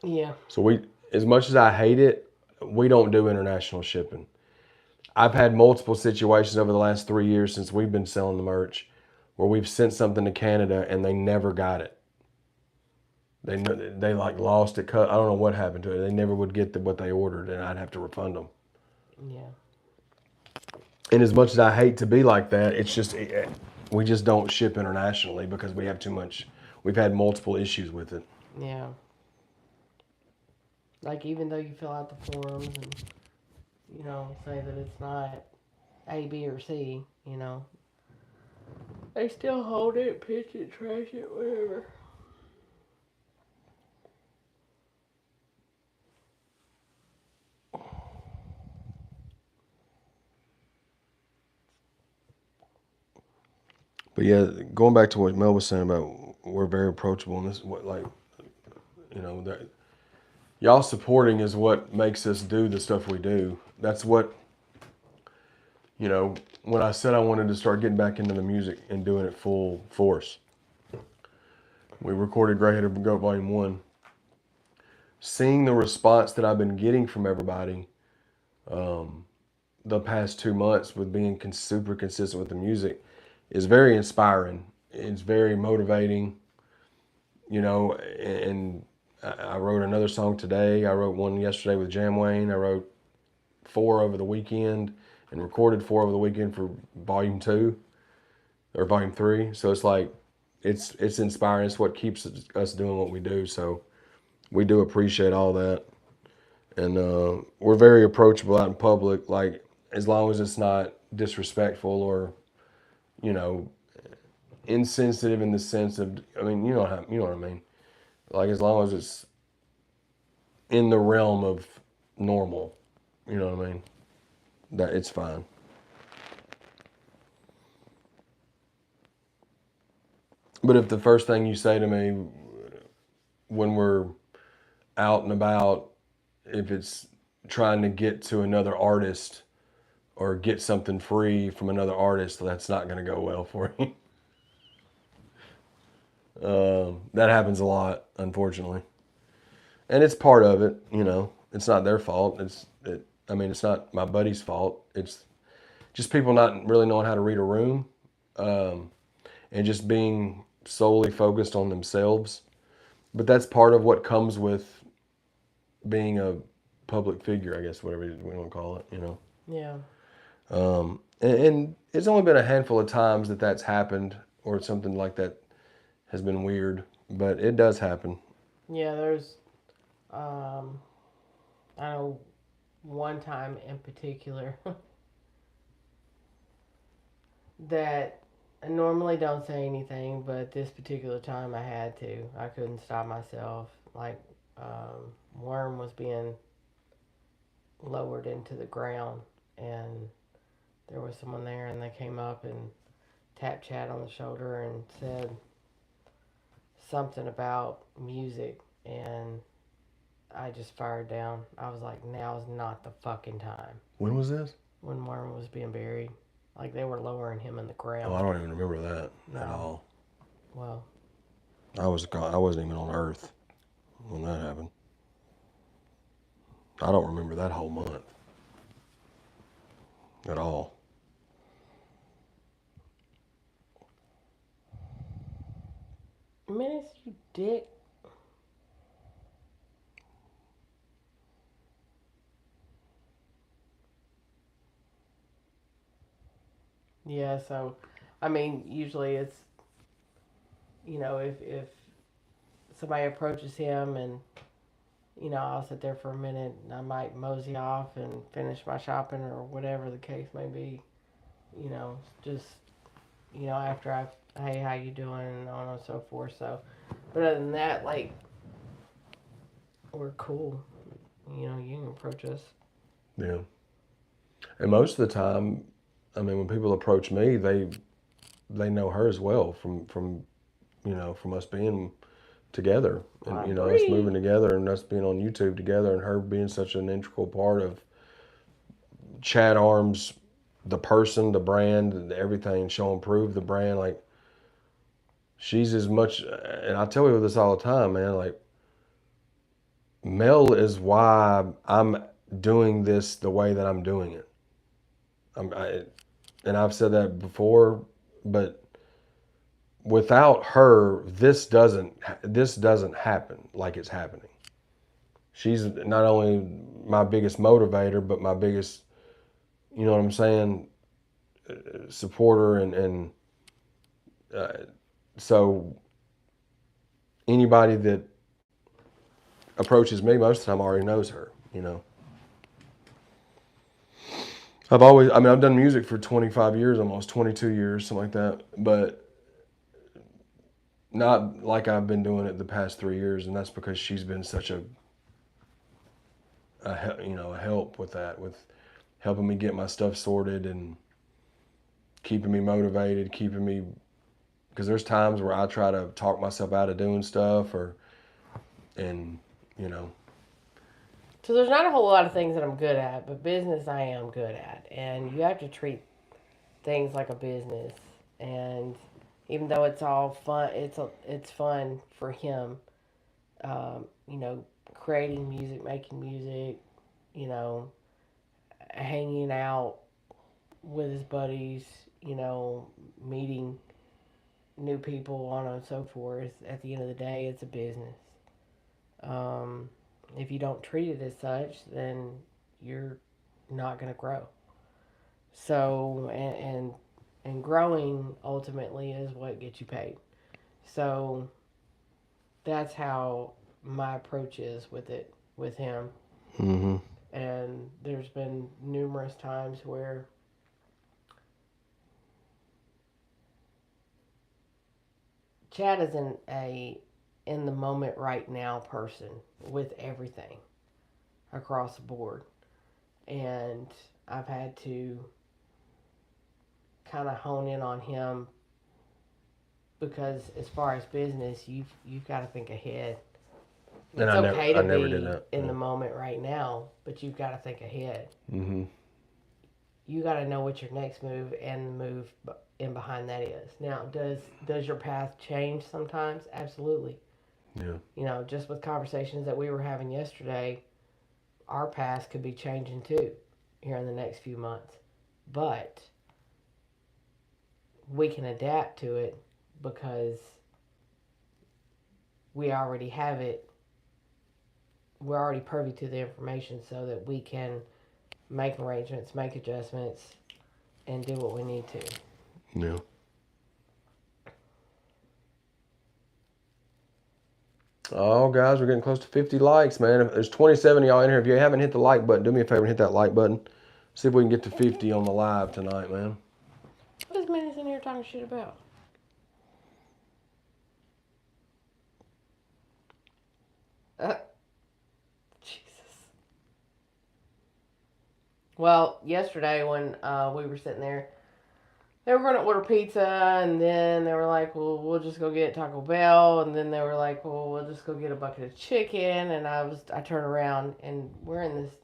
Yeah. So as much as I hate it, we don't do international shipping. I've had multiple situations over the last 3 years since we've been selling the merch where we've sent something to Canada and they never got it. They like lost it. I don't know what happened to it. They never would get what they ordered, and I'd have to refund them. Yeah. And as much as I hate to be like that, it's just we just don't ship internationally because we have too much. We've had multiple issues with it. Yeah. Like, even though you fill out the forms and, say that it's not A, B, or C, they still hold it, pitch it, trash it, whatever. But yeah, going back to what Mel was saying about we're very approachable, and this is what, like, you know, that y'all supporting is what makes us do the stuff we do. That's what, you know, when I said I wanted to start getting back into the music and doing it full force, we recorded Grey-Headed Goat Volume 1. Seeing the response that I've been getting from everybody the past 2 months with being super consistent with the music is very inspiring. It's very motivating, you know, and I wrote another song today. I wrote one yesterday with Jam Wayne. I wrote 4 over the weekend and recorded 4 over the weekend for Volume 2 or Volume 3. So it's like, it's inspiring. It's what keeps us doing what we do. So we do appreciate all that. And we're very approachable out in public, like, as long as it's not disrespectful or, you know, insensitive in the sense of, I mean, you know what I mean? Like, as long as it's in the realm of normal, you know what I mean? That it's fine. But if the first thing you say to me when we're out and about, if it's trying to get to another artist or get something free from another artist, that's not going to go well for you. That happens a lot, unfortunately. And it's part of it, you know. It's not their fault. It's not my buddy's fault. It's just people not really knowing how to read a room, and just being solely focused on themselves. But that's part of what comes with being a public figure, I guess, whatever we want to call it, you know. Yeah. And it's only been a handful of times that that's happened or something like that has been weird, but it does happen. Yeah, there's, I know one time in particular that I normally don't say anything, but this particular time I had to. I couldn't stop myself. Like, worm was being lowered into the ground, and there was someone there, and they came up and tapped Chad on the shoulder and said something about music, and I just fired down. I was like, now's not the fucking time. When was this? When Worm was being buried. Like, they were lowering him in the ground. Oh, I don't even remember that No. at all. Well, I wasn't even on Earth when that happened. I don't remember that whole month at all. Menace, you dick. Yeah, so, I mean, usually it's, you know, if somebody approaches him and, you know, I'll sit there for a minute and I might mosey off and finish my shopping or whatever the case may be. You know, just, you know, after I've, hey, how you doing, and on and so forth. So, but other than that, like, we're cool. You know, you can approach us. Yeah. And most of the time, I mean, when people approach me, they know her as well from you know, from us being together and, you know, us moving together and us being on YouTube together and her being such an integral part of Chad Arms, the person, the brand, everything, show and prove the brand. Like, she's as much, and I tell you this all the time, man, like, Mel is why I'm doing this the way that I'm doing it. And I've said that before, but without her, this doesn't happen like it's happening. She's not only my biggest motivator, but my biggest, you know what I'm saying, supporter, and so anybody that approaches me most of the time already knows her, you know. I've done music for 25 years, almost 22 years, something like that, but not like I've been doing it the past 3 years, and that's because she's been such a help with that, with helping me get my stuff sorted and keeping me motivated, because there's times where I try to talk myself out of doing stuff, and you know. So there's not a whole lot of things that I'm good at, but business I am good at, and you have to treat things like a business. And even though it's all fun, it's fun for him. You know, creating music, making music, you know, hanging out with his buddies, you know, meeting new people, on and so forth. At the end of the day, it's a business. Um, if you don't treat it as such, then you're not going to grow. So, and growing ultimately is what gets you paid. So that's how my approach is with it with him. Mm-hmm. And there's been numerous times where Chad isn't a in the moment right now person with everything across the board. And I've had to kind of hone in on him because as far as business, you've got to think ahead. And It's okay I to never did be that. in the moment right now, but you've got to think ahead. Mm-hmm. You got to know what your next move and the move in behind that is. Now, does your path change sometimes? Absolutely. Yeah. You know, just with conversations that we were having yesterday, our paths could be changing too here in the next few months. But we can adapt to it because we already have it. We're already privy to the information so that we can make arrangements, make adjustments, and do what we need to. Yeah. Oh, guys, we're getting close to 50 likes, man. If there's 27 of y'all in here. If you haven't hit the like button, do me a favor and hit that like button. See if we can get to 50 on the live tonight, man. What is Minnie's in here talking shit about? Jesus. Well, yesterday when we were sitting there, they were going to order pizza, and then they were like, well, we'll just go get Taco Bell, and then they were like, well, we'll just go get a bucket of chicken, and I turned around, and we're in this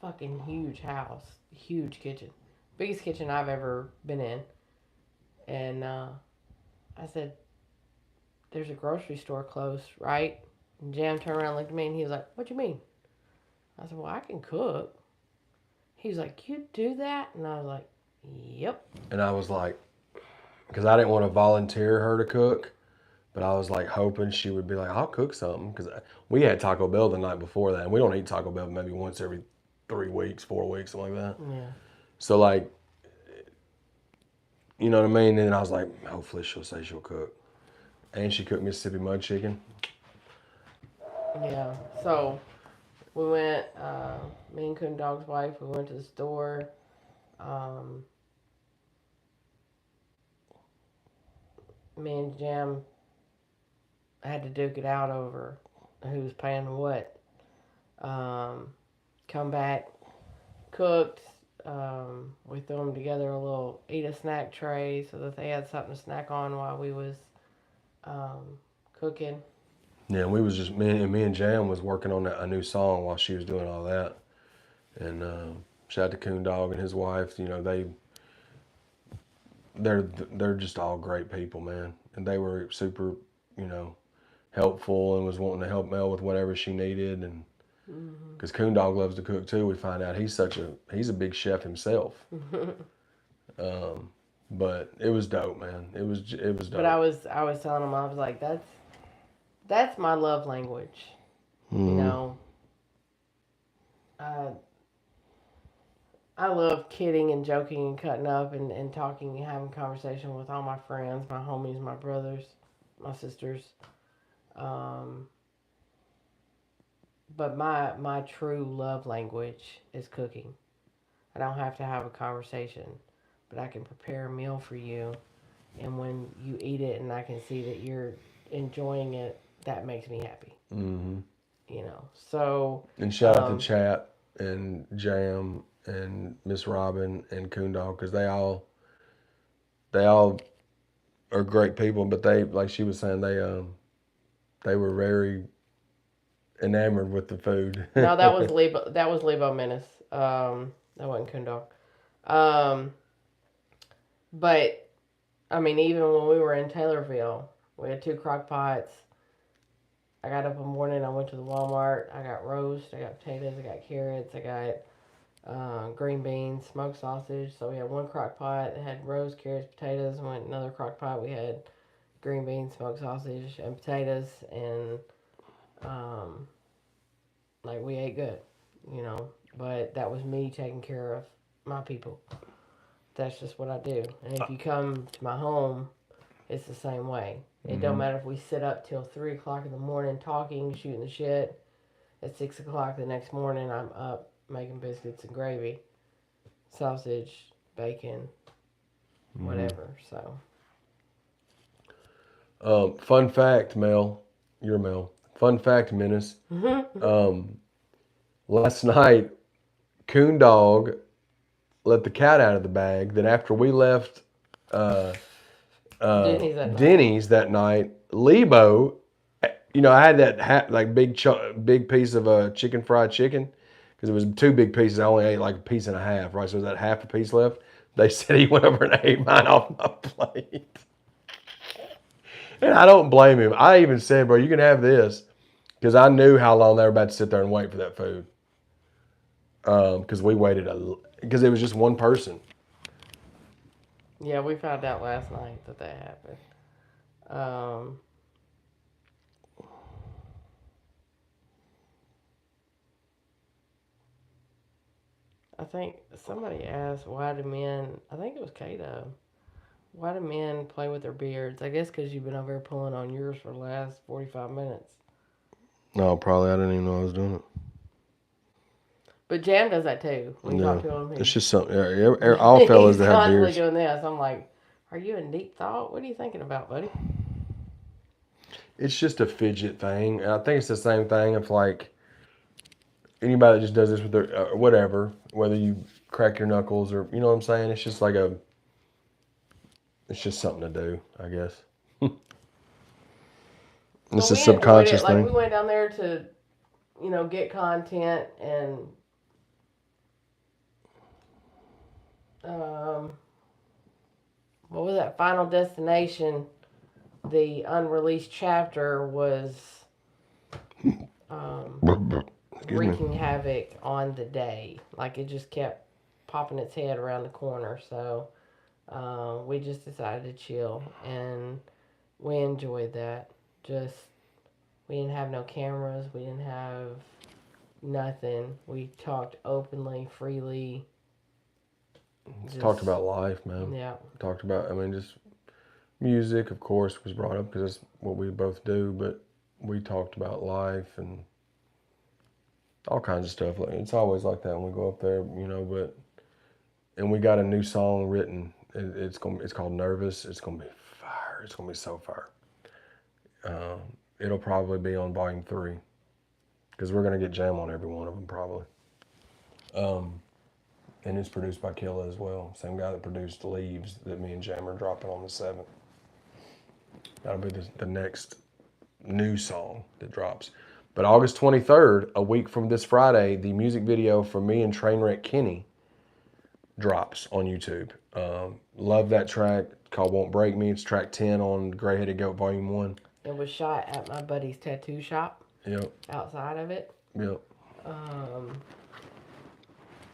fucking huge house, huge kitchen, biggest kitchen I've ever been in, and I said, there's a grocery store close, right? And Jam turned around and looked at me, and he was like, what you mean? I said, well, I can cook. He was like, you do that? And I was like, yep. And I was like, because I didn't want to volunteer her to cook, but I was like hoping she would be like, I'll cook something. Because we had Taco Bell the night before that, and we don't eat Taco Bell maybe once every 3 weeks, 4 weeks, something like that. Yeah. So, like, you know what I mean? And then I was like, hopefully she'll say she'll cook. And she cooked Mississippi mud chicken. Yeah. So we went, me and Coon Dog's wife, we went to the store. Me and Jam had to duke it out over who's paying what. Come back, cooked. We threw them together a little eat a snack tray so that they had something to snack on while we was cooking. Yeah, we was just me and Jam was working on a new song while she was doing all that. And shout out to Coon Dog and his wife. You know, they're just all great people, man. And they were super, you know, helpful and was wanting to help Mel with whatever she needed. And because Coon Dog loves to cook too, we find out he's a big chef himself. But it was dope, man. It was dope. But I was telling him, I was like, that's my love language. You know, I love kidding and joking and cutting up and talking and having conversation with all my friends, my homies, my brothers, my sisters. But my true love language is cooking. I don't have to have a conversation, but I can prepare a meal for you, and when you eat it and I can see that you're enjoying it, that makes me happy. Mm-hmm. You know, so. And shout out to Chat and Jam and Miss Robin and Coon Dog because they all are great people, but they, like she was saying, they were very enamored with the food. No, that was Lebo. That was Lebo Menace. That wasn't Coondog. Um, but I mean, even when we were in Taylorville, we had 2 crock pots. I got up in the morning. I went to the Walmart. I got roast. I got potatoes. I got carrots. I got green beans, smoked sausage. So we had 1 crock pot that had roast, carrots, potatoes. And went another crock pot. We had green beans, smoked sausage, and potatoes. And um, like we ate good, you know. But that was me taking care of my people. That's just what I do. And if you come to my home, it's the same way. It don't matter if we sit up till 3 o'clock in the morning talking, shooting the shit. At 6 o'clock the next morning, I'm up making biscuits and gravy, sausage, bacon, whatever. So. Fun fact, Mel, your Mel. Fun fact, Menace. Last night, Coondog let the cat out of the bag. That after we left Denny's that night, Lebo, you know, I had that like big piece of chicken fried chicken because it was 2 big pieces. I only ate like a piece and a half, right? So was that half a piece left. They said he went over and ate mine off my plate. And I don't blame him. I even said, bro, you can have this. Because I knew how long they were about to sit there and wait for that food. Because we waited, because it was just one person. Yeah, we found out last night that happened. I think somebody asked, why do men, I think it was Kato, why do men play with their beards? I guess because you've been over here pulling on yours for the last 45 minutes. No, probably. I didn't even know I was doing it. But Jam does that too. When you talk to him, it's just something. All fellas that have constantly beards. doing this. I'm like, are you in deep thought? What are you thinking about, buddy? It's just a fidget thing. And I think it's the same thing if like anybody that just does this with their whatever, whether you crack your knuckles or you know what I'm saying. It's just like it's just something to do, I guess. It's a subconscious thing. Like we went down there to, you know, get content and what was that? Final Destination. The unreleased chapter was wreaking havoc on the day. Like it just kept popping its head around the corner. So we just decided to chill and we enjoyed that. Just we didn't have no cameras. We didn't have nothing. We talked openly, freely. Just talked about life, man. Yeah. Talked about, I mean, just music, of course, was brought up because that's what we both do. But we talked about life and all kinds of stuff. It's always like that when we go up there, you know. And we got a new song written. It's called Nervous. It's gonna be fire. It's gonna be so fire. It'll probably be on volume 3 because we're gonna get Jam on every one of them probably. And it's produced by Killa as well. Same guy that produced Leaves that me and Jam are dropping on the 7th. That'll be the next new song that drops. But August 23rd, a week from this Friday, the music video for me and Trainwreck Kenny drops on YouTube. Love that track called Won't Break Me. It's track 10 on Gray Headed Goat Volume 1. It was shot at my buddy's tattoo shop. Yep. Outside of it. Yep.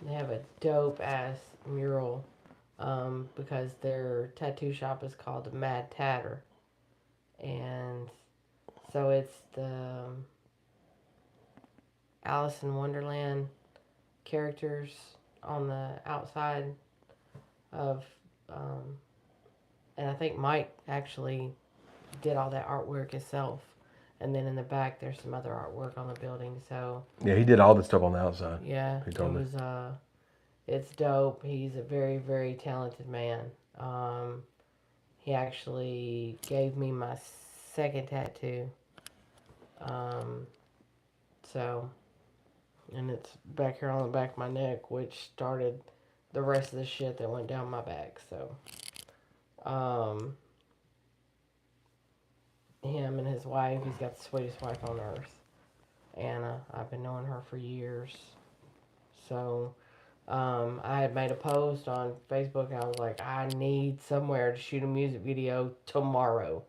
They have a dope ass mural because their tattoo shop is called the Mad Tatter. And so it's the Alice in Wonderland characters on the outside of, and I think Mike actually did all that artwork himself. And then in the back, there's some other artwork on the building. So yeah, he did all the stuff on the outside. Yeah, he told me. It's dope. He's a very, very talented man. He actually gave me my second tattoo. And it's back here on the back of my neck, which started the rest of the shit that went down my back. So, him and his wife. He's got the sweetest wife on earth, Anna. I've been knowing her for years. So I had made a post on Facebook. I was like, I need somewhere to shoot a music video tomorrow.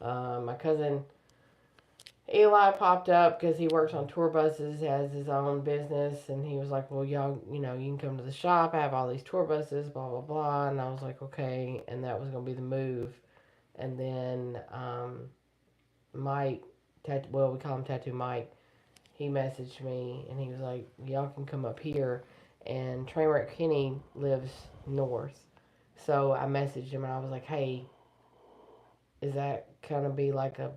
My cousin Eli popped up because he works on tour buses, has his own business, and he was like, "Well, y'all, you know, you can come to the shop. I have all these tour buses, blah blah blah." And I was like, "Okay," and that was gonna be the move. And then Mike, well, we call him Tattoo Mike. He messaged me and he was like, "Y'all can come up here." And Trainwreck Kenny lives north, so I messaged him and I was like, "Hey, is that gonna be like a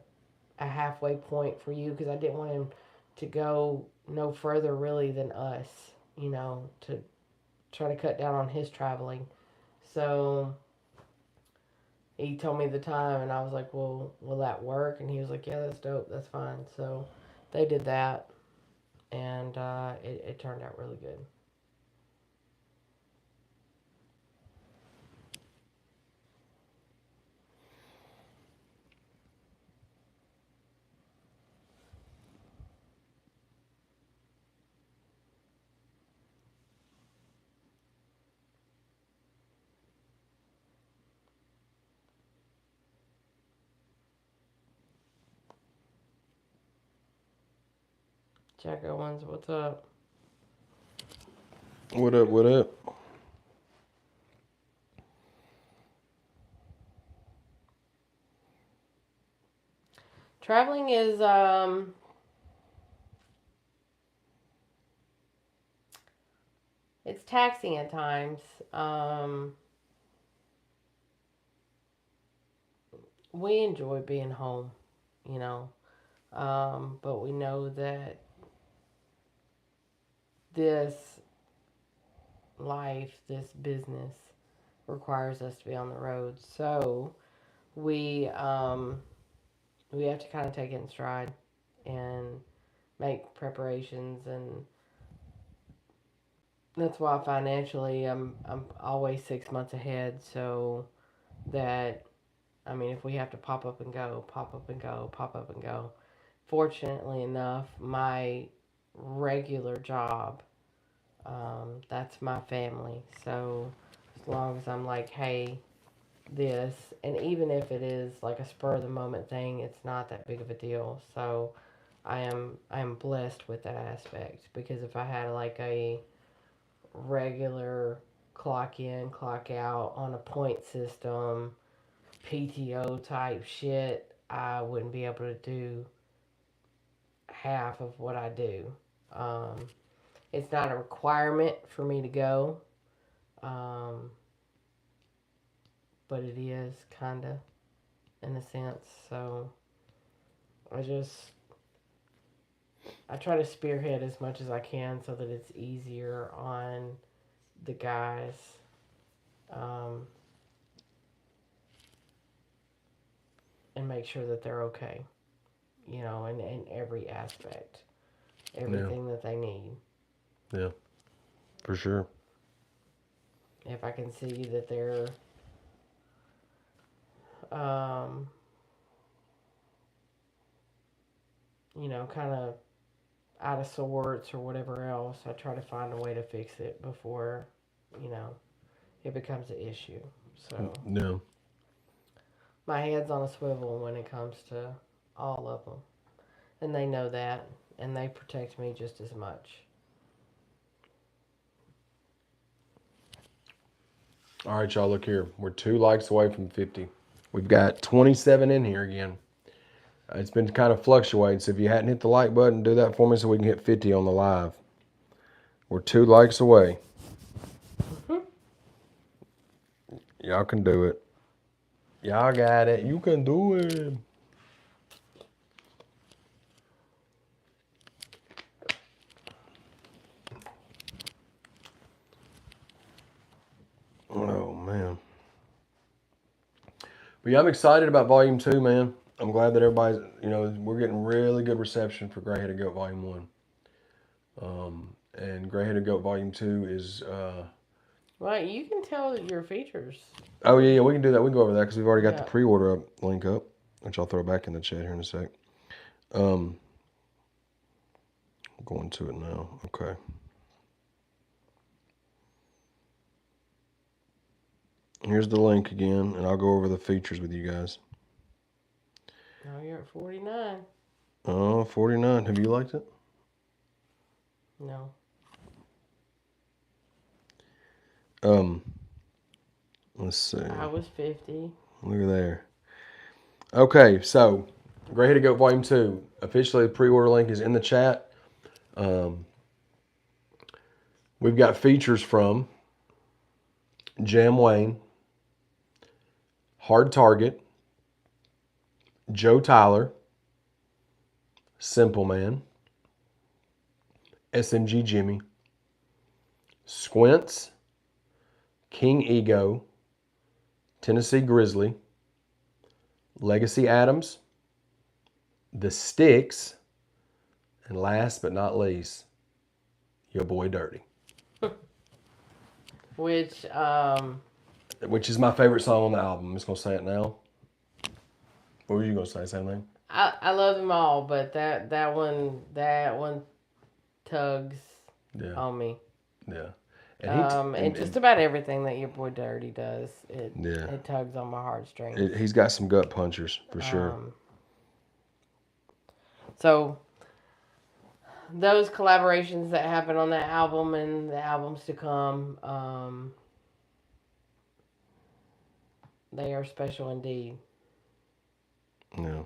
halfway point for you?" Because I didn't want him to go no further really than us, you know, to try to cut down on his traveling. So he told me the time, and I was like, "Well, will that work?" And he was like, "Yeah, that's dope. That's fine." So they did that, and it turned out really good. Jack Owens, what's up? What up? What up? Traveling is it's taxing at times. Um, we enjoy being home, you know, but we know that this life, this business requires us to be on the road. So we have to kind of take it in stride and make preparations, and that's why financially I'm always 6 months ahead, so that I mean if we have to pop up and go, pop up and go, pop up and go. Fortunately enough, my regular job, that's my family. So as long as I'm like, hey, this, and even if it is like a spur of the moment thing, it's not that big of a deal. So I am blessed with that aspect, because if I had like a regular clock in, clock out on a point system, PTO type shit, I wouldn't be able to do half of what I do. Um, it's not a requirement for me to go, um, but it is kind of in a sense. So I just I try to spearhead as much as I can so that it's easier on the guys, um, and make sure that they're okay, you know, in every aspect, Yeah. everything that they need. Yeah. For sure. If I can see that they're, um, you know, kind of out of sorts or whatever else, I try to find a way to fix it before, you know, it becomes an issue. So No. my head's on a swivel when it comes to all of them, and they know that, and they protect me just as much. All right, y'all. Look here. We're 2 likes away from 50. We've got 27 in here again. It's been kind of fluctuating. So if you hadn't hit the like button, do that for me so we can hit 50 on the live. We're 2 likes away. Y'all can do it. Y'all got it. You can do it. Oh, man. But yeah, I'm excited about Volume 2, man. I'm glad that everybody's, you know, we're getting really good reception for Gray Headed Goat Volume 1. And Gray Headed Goat Volume 2 is, Right, you can tell your features. oh, yeah, we can do that. We can go over that because we've already got the Yeah. pre-order link up. which I'll throw back in the chat here in a sec. Going to it now. Okay. Here's the link again, and I'll go over the features with you guys. Now you're at 49. Oh, 49. Have you liked it? No. Let's see. I was 50. Look at there. Okay, so Gray Headed Goat Volume 2. Officially, the pre-order link is in the chat. We've got features from Jam Wayne, Hard Target, Joe Tyler, Simple Man, SMG Jimmy, Squints, King Ego, Tennessee Grizzly, Legacy Adams, The Sticks, and last but not least, your boy Dirty. Which is my favorite song on the album. I'm just going to say it now. What were you going to say? Same thing? I love them all, but that one tugs on me. Yeah. And just about everything that your boy Dirty does, it tugs on my heartstrings. He's got some gut punchers for sure. So those collaborations that happen on that album and the albums to come, they are special indeed. Yeah.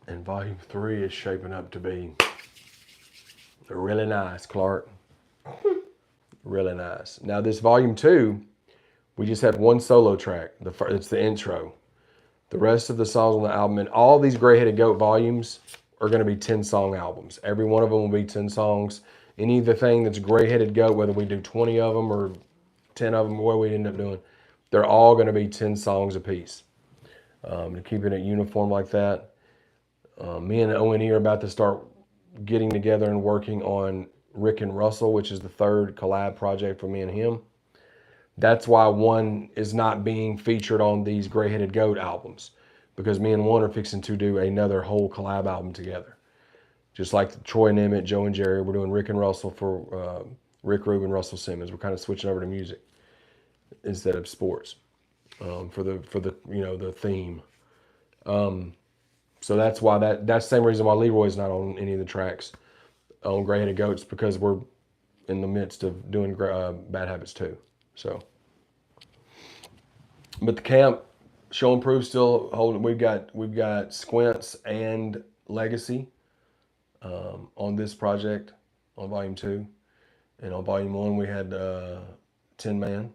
And Volume 3 is shaping up to be really nice, Clark. Really nice. Now, this Volume 2, we just have one solo track. It's the intro. The rest of the songs on the album, and all these Gray Headed Goat volumes are going to be 10-song albums. Every one of them will be 10 songs. Any of the thing that's Gray Headed Goat, whether we do 20 of them or 10 of them, what we end up doing, they're all going to be 10 songs apiece. To keep it uniform like that. Me and O&E are about to start getting together and working on Rick and Russell, which is the third collab project for me and him. That's why one is not being featured on these Gray Headed Goat albums, because me and one are fixing to do another whole collab album together. Just like Troy and Emmett, Joe and Jerry, we're doing Rick and Russell for Rick Rubin, Russell Simmons. We're kind of switching over to music instead of sports for the theme. So that's why that's the same reason why Leroy's not on any of the tracks on Gray Headed Goats, because we're in the midst of doing Bad Habits 2. So, but the camp show and prove still holding. We've got Squints and Legacy on this project on Volume 2, and on Volume 1 we had 10 Man.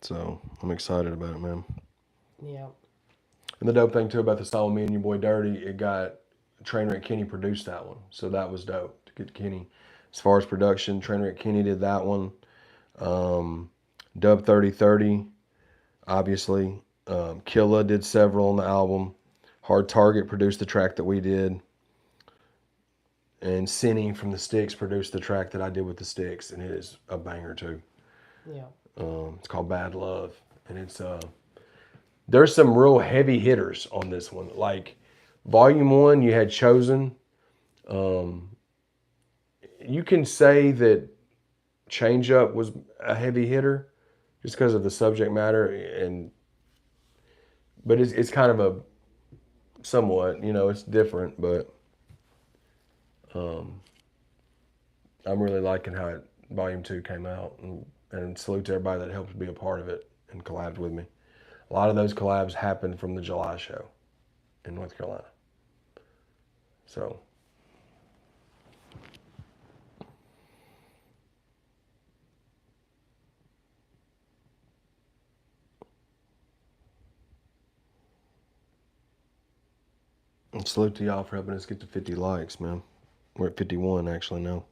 So I'm excited about it, man. Yeah. And the dope thing too about the song "Me and Your Boy Dirty," it got Trainwreck Kenny produced that one, so that was dope to get Kenny. As far as production, Trainwreck Kenny did that one. Dub 3030, obviously. Killa did several on the album. Hard Target produced the track that we did. And Cinny from the Sticks produced the track that I did with the Sticks, and it is a banger too. Yeah. It's called Bad Love, and it's there's some real heavy hitters on this one. Like Volume 1, you had Chosen. You can say that Change Up was a heavy hitter just because of the subject matter, but it's kind of a somewhat, it's different, but I'm really liking how Volume 2 came out, and salute to everybody that helped be a part of it and collabed with me. A lot of those collabs happened from the July show in North Carolina. So, and salute to y'all for helping us get to 50 likes, man. We're at 51 actually now.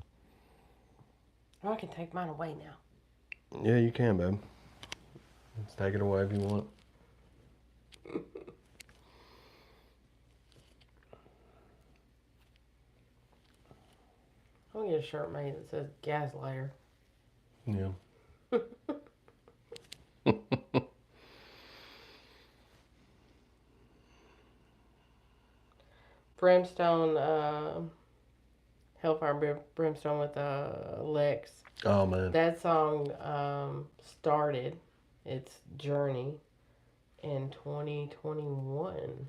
Oh, I can take mine away now. Yeah, you can, babe. Let's take it away if you want. I'll get a shirt made that says Gaslighter. Yeah. Brimstone, Hellfire Brimstone with Lex. Oh man. That song started its journey in 2021.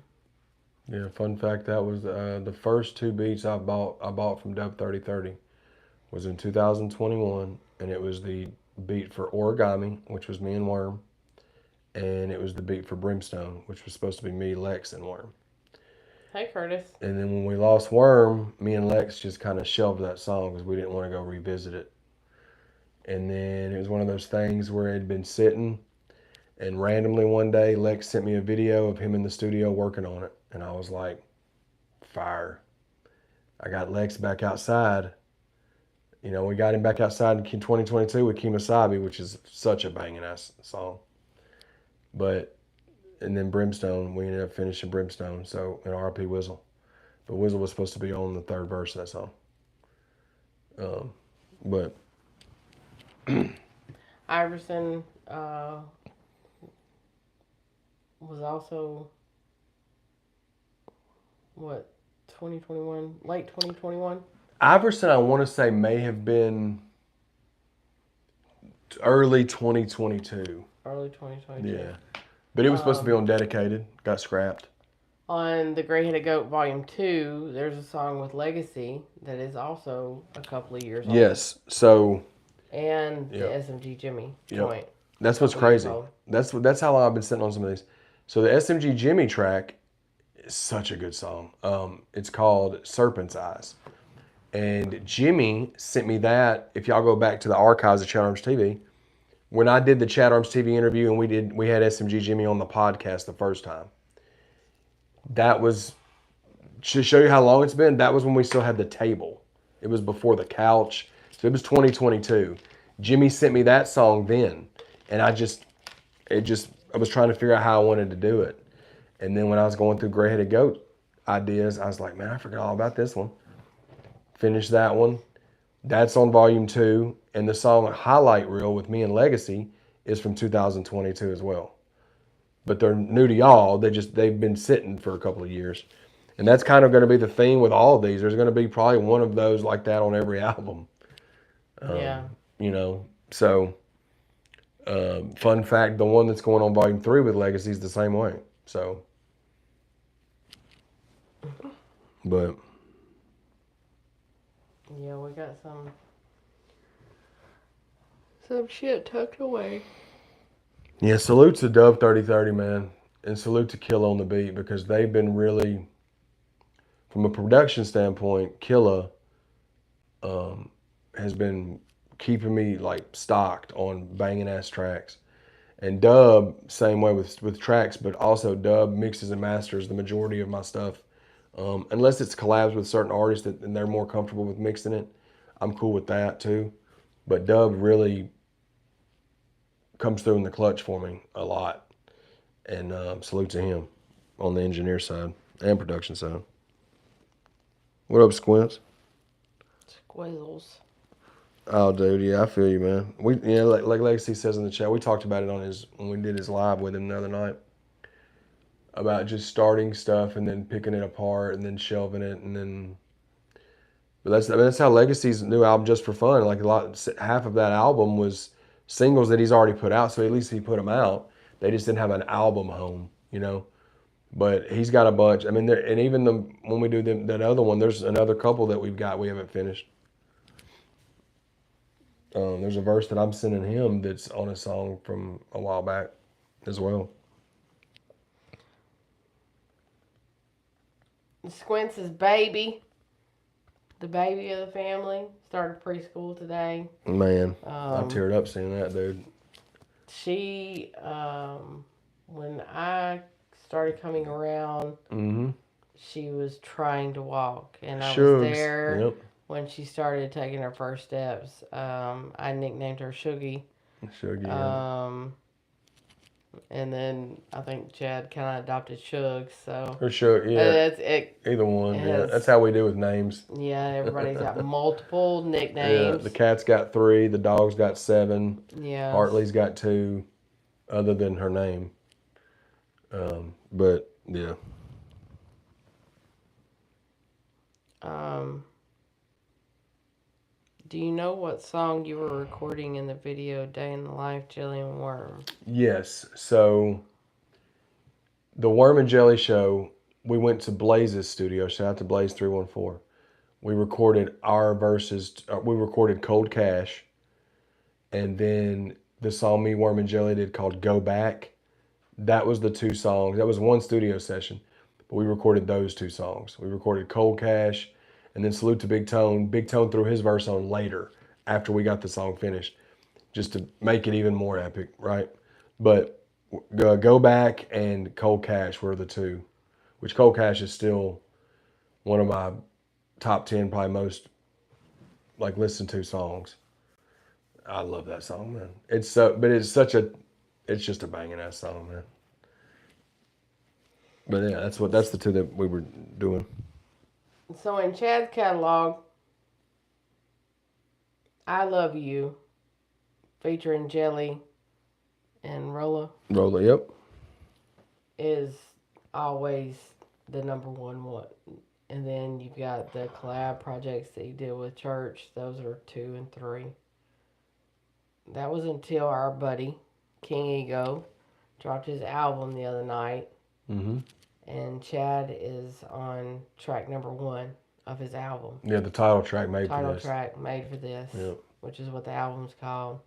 Yeah. Fun fact: that was the first two beats I bought from Dub 3030 was in 2021, and it was the beat for Origami, which was me and Worm, and it was the beat for Brimstone, which was supposed to be me, Lex, and Worm. Hey, Curtis. And then when we lost Worm, me and Lex just kind of shelved that song because we didn't want to go revisit it. And then it was one of those things where it had been sitting, and randomly one day Lex sent me a video of him in the studio working on it, and I was like, fire. I got Lex back outside. You know, we got him back outside in 2022 with Kimasabi, which is such a banging ass song. But, and then Brimstone, we ended up finishing Brimstone, so an RP Whistle. But Whistle was supposed to be on the third verse of that song. But Iverson was also, what, 2021? Late 2021? Iverson, I want to say, may have been early 2022. Early 2022. Yeah. But it was supposed to be on Dedicated. Got scrapped. On the Gray Headed Goat Volume 2, there's a song with Legacy that is also a couple of years old. Yes. So. And the SMG Jimmy joint. That's what's crazy. That's how long I've been sitting on some of these. So the SMG Jimmy track is such a good song. It's called Serpent's Eyes. And Jimmy sent me that. If y'all go back to the archives of ChadArmesTV, when I did the ChadArmesTV interview and we had SMG Jimmy on the podcast the first time. That was, to show you how long it's been, that was when we still had the table. It was before the couch. So it was 2022. Jimmy sent me that song then. And I was trying to figure out how I wanted to do it. And then when I was going through Gray Headed Goat ideas, I was like, man, I forgot all about this one. Finished that one. That's on volume 2. And the song Highlight Reel with me and Legacy is from 2022 as well. But they're new to y'all. They've been sitting for a couple of years. And that's kind of going to be the theme with all of these. There's going to be probably one of those like that on every album. Yeah. You know, so fun fact, the one that's going on volume 3 with Legacy is the same way. So, but. Yeah, we got some shit tucked away. Yeah, salute to Dove 3030, man. And salute to Killa on the beat because they've been really, from a production standpoint, Killa has been keeping me like stocked on banging ass tracks. And Dub, same way with tracks, but also Dub mixes and masters the majority of my stuff. Unless it's collabs with certain artists and they're more comfortable with mixing it, I'm cool with that too. But Dub really comes through in the clutch for me a lot. And salute to him on the engineer side and production side. What up, Squints? Squizzles. Oh, dude, yeah, I feel you, man. Like Legacy says in the chat, we talked about it when we did his live with him the other night about just starting stuff and then picking it apart and then shelving it and then. But that's how Legacy's new album, Just for Fun. Like half of that album was singles that he's already put out, so at least he put them out. They just didn't have an album home, you know. But he's got a bunch. I mean, and even when we do that other one, there's another couple that we haven't finished. There's a verse that I'm sending him that's on a song from a while back as well. Squints' baby, the baby of the family, started preschool today. Man, I teared up seeing that, dude. She, when I started coming around, she was trying to walk, and I was there when she started taking her first steps. I nicknamed her Shuggy. Shuggy. And then I think Chad kind of adopted Shug, so For sure, yeah. it Either one, yeah. has, That's how we do with names. yeah, everybody's got multiple Yeah, nicknames. the cat's got 3, the dog's got 7, Yeah. Hartley's got 2, other than her name. But yeah. Do you know what song you were recording in the video Day in the Life, Jelly and Worm? Yes. So the Worm and Jelly show, we went to Blaze's studio. Shout out to Blaze 314. We recorded our verses. We recorded Cold Cash, and then the song me, Worm and Jelly did called Go Back. That was the 2 songs. That was one studio session, but we recorded those 2 songs. We recorded Cold Cash, and then Salute to Big Tone. Big Tone threw his verse on later after we got the song finished, just to make it even more epic, right? But Go Back and Cold Cash were the 2, which Cold Cash is still one of my top 10, probably most like listened to songs. I love that song, man. It's so, but it's just a banging ass song, man. But yeah, that's the 2 that we were doing. So in Chad's catalog, I Love You, featuring Jelly and Rolla, Roller, yep. is always the number one. And then you've got the collab projects that you did with Church. Those are 2 and 3. That was until our buddy King Ego dropped his album the other night, Mm-hmm. and Chad is on track number 1 of his album. Yeah, the title track made Title for this. track made for this, Yep. which is what the album's called,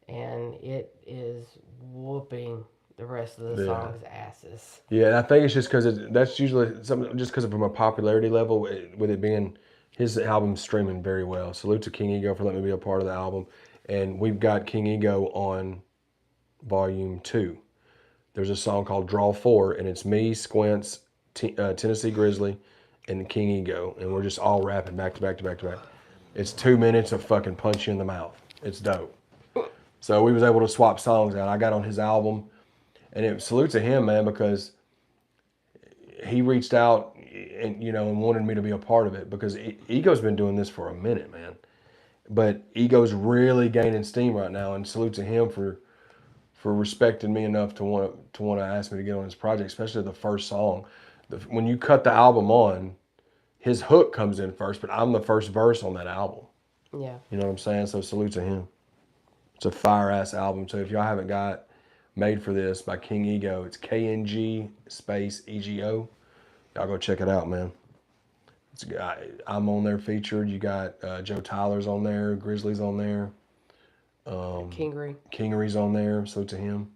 and it is whooping the rest of the songs' asses. Yeah, and I think it's just because that's usually something just because from a popularity level, with it being his album streaming very well. Salute to King Ego for letting me be a part of the album, and we've got King Ego on Volume 2. There's a song called Draw 4, and it's me, Squints, Tennessee Grizzly, and King Ego, and we're just all rapping back to back to back to back. It's 2 minutes of fucking punch you in the mouth. It's dope. So we was able to swap songs out. I got on his album, and it salute to him, man, because he reached out and and wanted me to be a part of it, because Ego's been doing this for a minute, man. But Ego's really gaining steam right now, and salute to him for respecting me enough to want to ask me to get on his project, especially the first song. When you cut the album on, his hook comes in first, but I'm the first verse on that album. Yeah. You know what I'm saying? So salute to him. It's a fire ass album. So if y'all haven't got Made for This by King Ego, it's KNG space EGO. Y'all go check it out, man. I'm on there featured. You got Joe Tyler's on there, Grizzly's on there. Kingery's on there, so to him.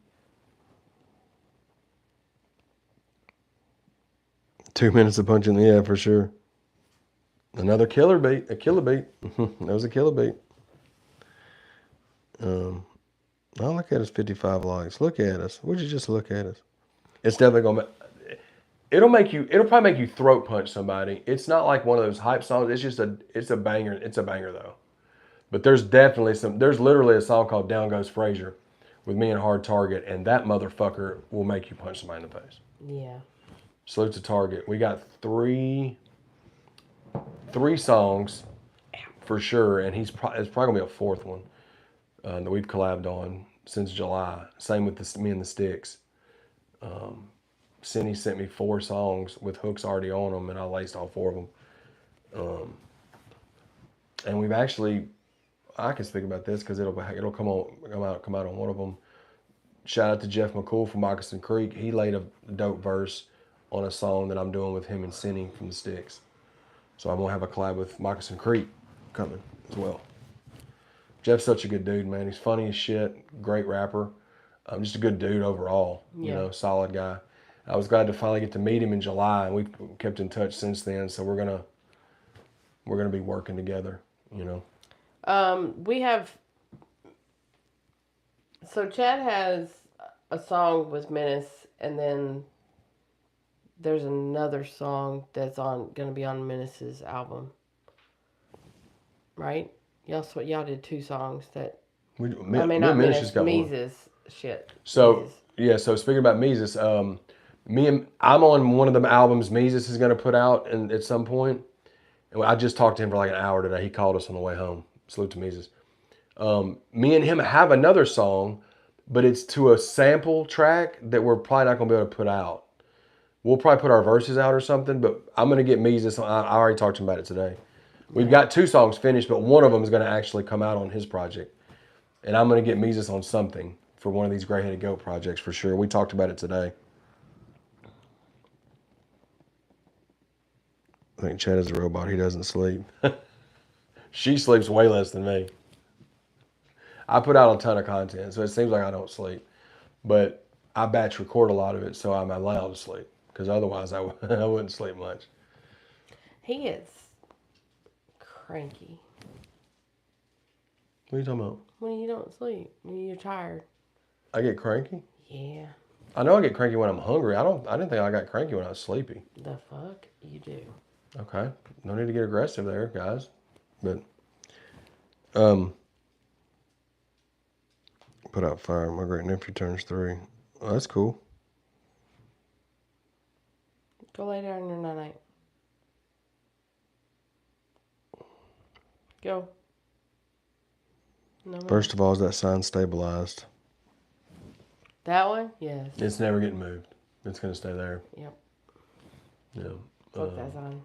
2 minutes of punching, yeah, for sure. Another killer beat, a killer beat. That was a killer beat. Oh, look at us, 55 likes. Look at us. Would you just look at us? It's definitely gonna. It'll probably make you throat punch somebody. It's not like one of those hype songs. It's a banger. It's a banger though. But there's literally a song called Down Goes Frazier with me and Hard Target, and that motherfucker will make you punch somebody in the face. Yeah. Salute to Target. We got three songs for sure, and it's probably gonna be a 4th one that we've collabed on since July. Same with me and the Sticks. Cindy sent me 4 songs with hooks already on them, and I laced all 4 of them. And we've actually, I can speak about this because it'll come out on one of them. Shout out to Jeff McCool from Moccasin Creek. He laid a dope verse on a song that I'm doing with him and Cindy from the Sticks. So I'm gonna have a collab with Moccasin Creek coming as well. Jeff's such a good dude, man. He's funny as shit. Great rapper. Just a good dude overall. Yeah. Solid guy. I was glad to finally get to meet him in July, and we've kept in touch since then. So we're gonna be working together. We have. So Chad has a song with Menace, and then there's another song that's going to be on Menace's album, right? Y'all did 2 songs that. Menace Menace's. shit. So Jesus. yeah, so speaking about Mises, I'm on one of the albums Mises is going to put out and at some point. And I just talked to him for like an hour today. He called us on the way home. Salute to Mises. Me and him have another song, but it's to a sample track that we're probably not going to be able to put out. We'll probably put our verses out or something, but I'm going to get Mises. I already talked to him about it today. We've got 2 songs finished, but one of them is going to actually come out on his project. And I'm going to get Mises on something for one of these Gray-Headed Goat projects for sure. We talked about it today. I think Chad is a robot. He doesn't sleep. She sleeps way less than me. I put out a ton of content, so it seems like I don't sleep. But I batch record a lot of it, so I'm allowed to sleep. Because otherwise, I wouldn't sleep much. He is cranky. What are you talking about? When you don't sleep, when you're tired. I get cranky? Yeah. I know I get cranky when I'm hungry. I didn't think I got cranky when I was sleepy. The fuck you do. Okay. No need to get aggressive there, guys. But put out fire. My great nephew turns 3. Oh, that's cool. Go lay down in your night. Go. No. First of all, is that sign stabilized? That one? Yes. It's never getting moved. It's going to stay there. Yep. Yeah. Fuck that sign.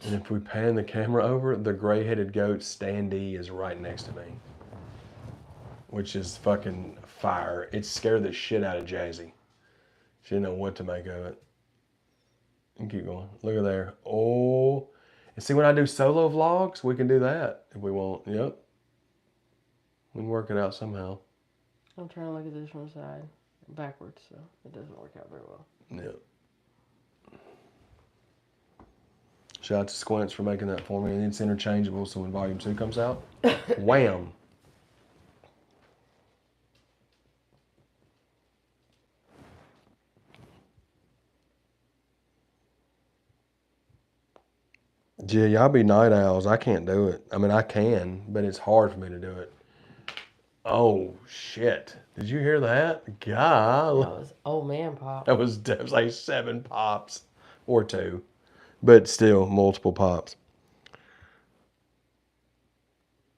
And if we pan the camera over, the gray-headed goat standee is right next to me. Which is fucking fire. It scared the shit out of Jazzy. She didn't know what to make of it. And keep going. Look at there. Oh. And see, when I do solo vlogs, we can do that if we want. Yep. We can work it out somehow. I'm trying to look at this from the side. Backwards, so it doesn't work out very well. Yep. Shout out to Squints for making that for me. And it's interchangeable, so when Volume 2 comes out, wham. Yeah, y'all be night owls. I can't do it. I mean, I can, but it's hard for me to do it. Oh, shit. Did you hear that? God. That was old man pop. That was like 7 pops or 2, but still multiple pops.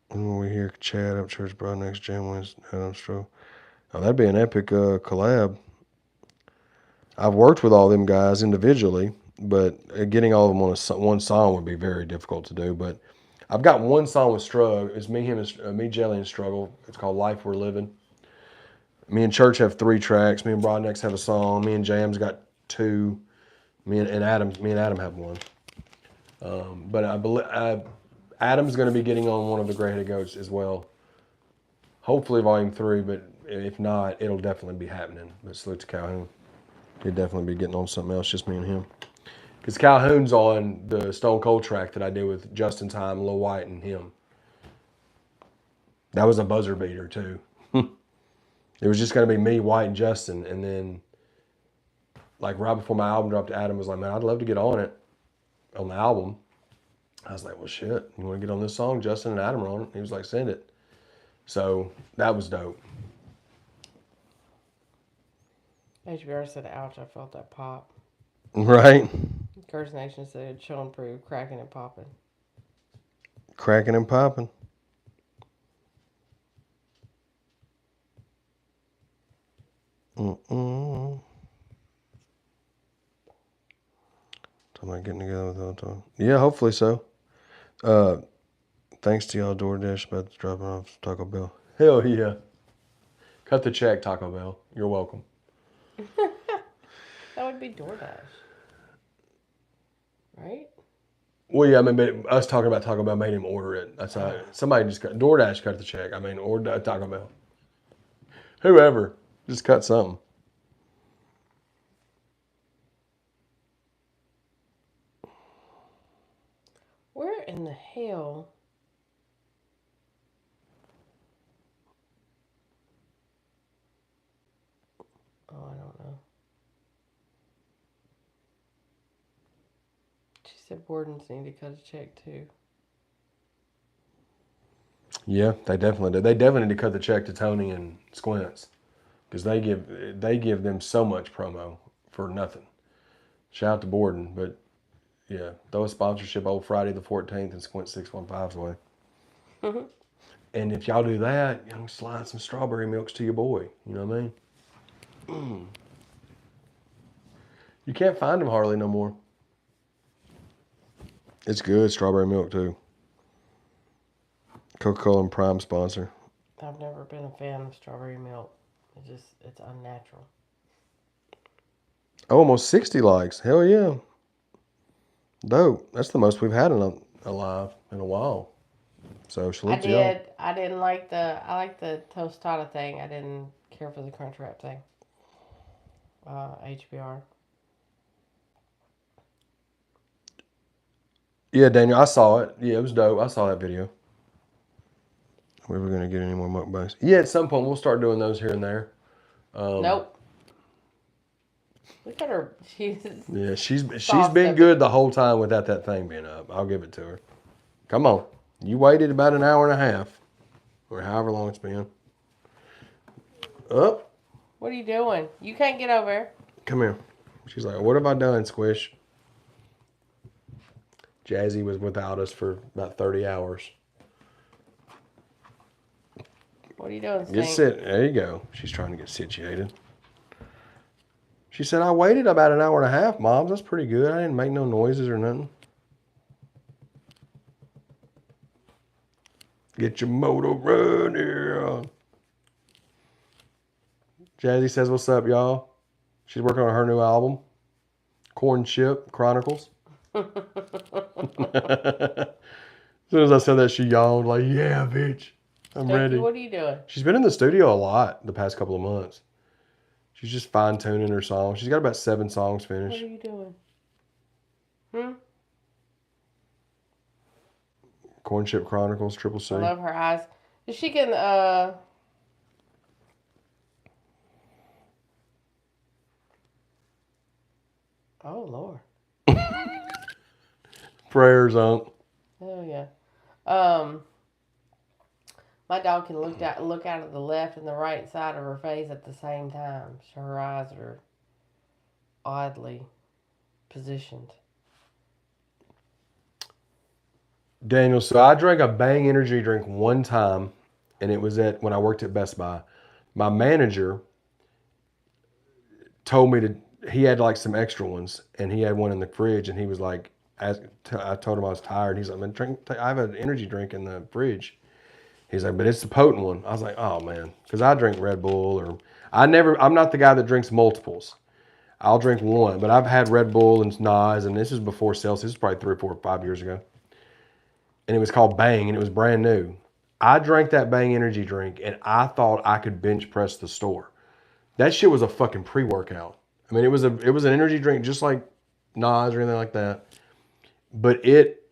When we hear Chad up Church Broad next Jam Wednesday, oh, that'd be an epic collab. I've worked with all them guys individually, but getting all of them on one song would be very difficult to do. But I've got one song with Strug. It's me, Jelly, and Struggle. It's called Life We're Living. Me and Church have 3 tracks. Me and Broadnex have a song. Me and Jam's got 2. Me and Adam have 1. But I believe Adam's going to be getting on one of the Gray-Headed Goats as well. Hopefully Volume 3, but if not, it'll definitely be happening. But salute to Calhoun. He'd definitely be getting on something else, just me and him. Because Calhoun's on the Stone Cold track that I did with Justin Time, Lil White, and him. That was a buzzer beater, too. It was just going to be me, White, and Justin. And then, like, right before my album dropped, Adam was like, man, I'd love to get on it, on the album. I was like, well, shit, you want to get on this song? Justin and Adam are on it. He was like, send it. So that was dope. HBR said, ouch, I felt that pop. Right? Curse Nation said, Chillin proof, cracking and popping. Cracking and popping. Talking about getting together with all time. Yeah, hopefully so. Thanks to y'all, DoorDash, about dropping off Taco Bell. Hell yeah. Cut the check, Taco Bell. You're welcome. That would be DoorDash. Right? Well, yeah, I mean, but us talking about Taco Bell made him order it. That's how somebody just cut. DoorDash cut the check. I mean, or Taco Bell. Whoever. Just cut something. Where in the hell? Oh, I don't know. She said Borden's need to cut a check too. Yeah, they definitely do. They definitely need to cut the check to Tony and Squints because they give them so much promo for nothing. Shout out to Borden, but yeah, throw a sponsorship old Friday the 14th and Squint 615's way. Mm-hmm. And if y'all do that, slide some strawberry milks to your boy. You know what I mean? You can't find them hardly no more. It's good, strawberry milk too. Coca-Cola and Prime sponsor. I've never been a fan of strawberry milk. It's unnatural. Oh, almost 60 likes. Hell yeah. Dope. That's the most we've had a live in a while. So salute to y'all. I didn't like I like the tostada thing. I didn't care for the crunch wrap thing. HBR. Yeah, Daniel, I saw it. Yeah, it was dope. I saw that video. Are we ever gonna get any more mukbangs? Yeah, at some point we'll start doing those here and there. Nope. Look at her. Yeah, she's Soft been stepping. good the whole time without that thing being up. I'll give it to her. Come on. You waited about an hour and a half. Or however long it's been. Up. What are you doing? You can't get over here. Come here. She's like, what have I done, Squish? Jazzy was without us for about 30 hours. What are you doing, Get Stink? sit. There you go. She's trying to get situated. She said, I waited about an hour and a half, Moms. That's pretty good. I didn't make no noises or nothing. Get your motor running. Jazzy says, what's up, y'all? She's working on her new album, Corn Chip Chronicles. As soon as I said that, she yawned like, yeah, bitch. I'm Stinky, ready. what are you doing? She's been in the studio a lot the past couple of months. She's just fine-tuning her songs. She's got about 7 songs What are finished. you doing? Hmm? Corn Chip Chronicles, Triple C. I love her eyes. Is she can Oh Lord. Prayers, Unc. Oh yeah. My dog can look out of the left and the right side of her face at the same time. So her eyes are oddly positioned. Daniel, so I drank a Bang energy drink one time, and it was when I worked at Best Buy. My manager told me he had like some extra ones, and he had one in the fridge, and he was like, I told him I was tired. He's like, man, I have an energy drink in the fridge. He's like, but it's the potent one. I was like, oh man, because I drink Red Bull, or I'm not the guy that drinks multiples. I'll drink one, but I've had Red Bull and Nas, and this is before Celsius. This is probably 3 or 4 or 5 years ago. And it was called Bang, and it was brand new. I drank that Bang energy drink, and I thought I could bench press the store. That shit was a fucking pre-workout. I mean, it was an energy drink just like Nas or anything like that. But it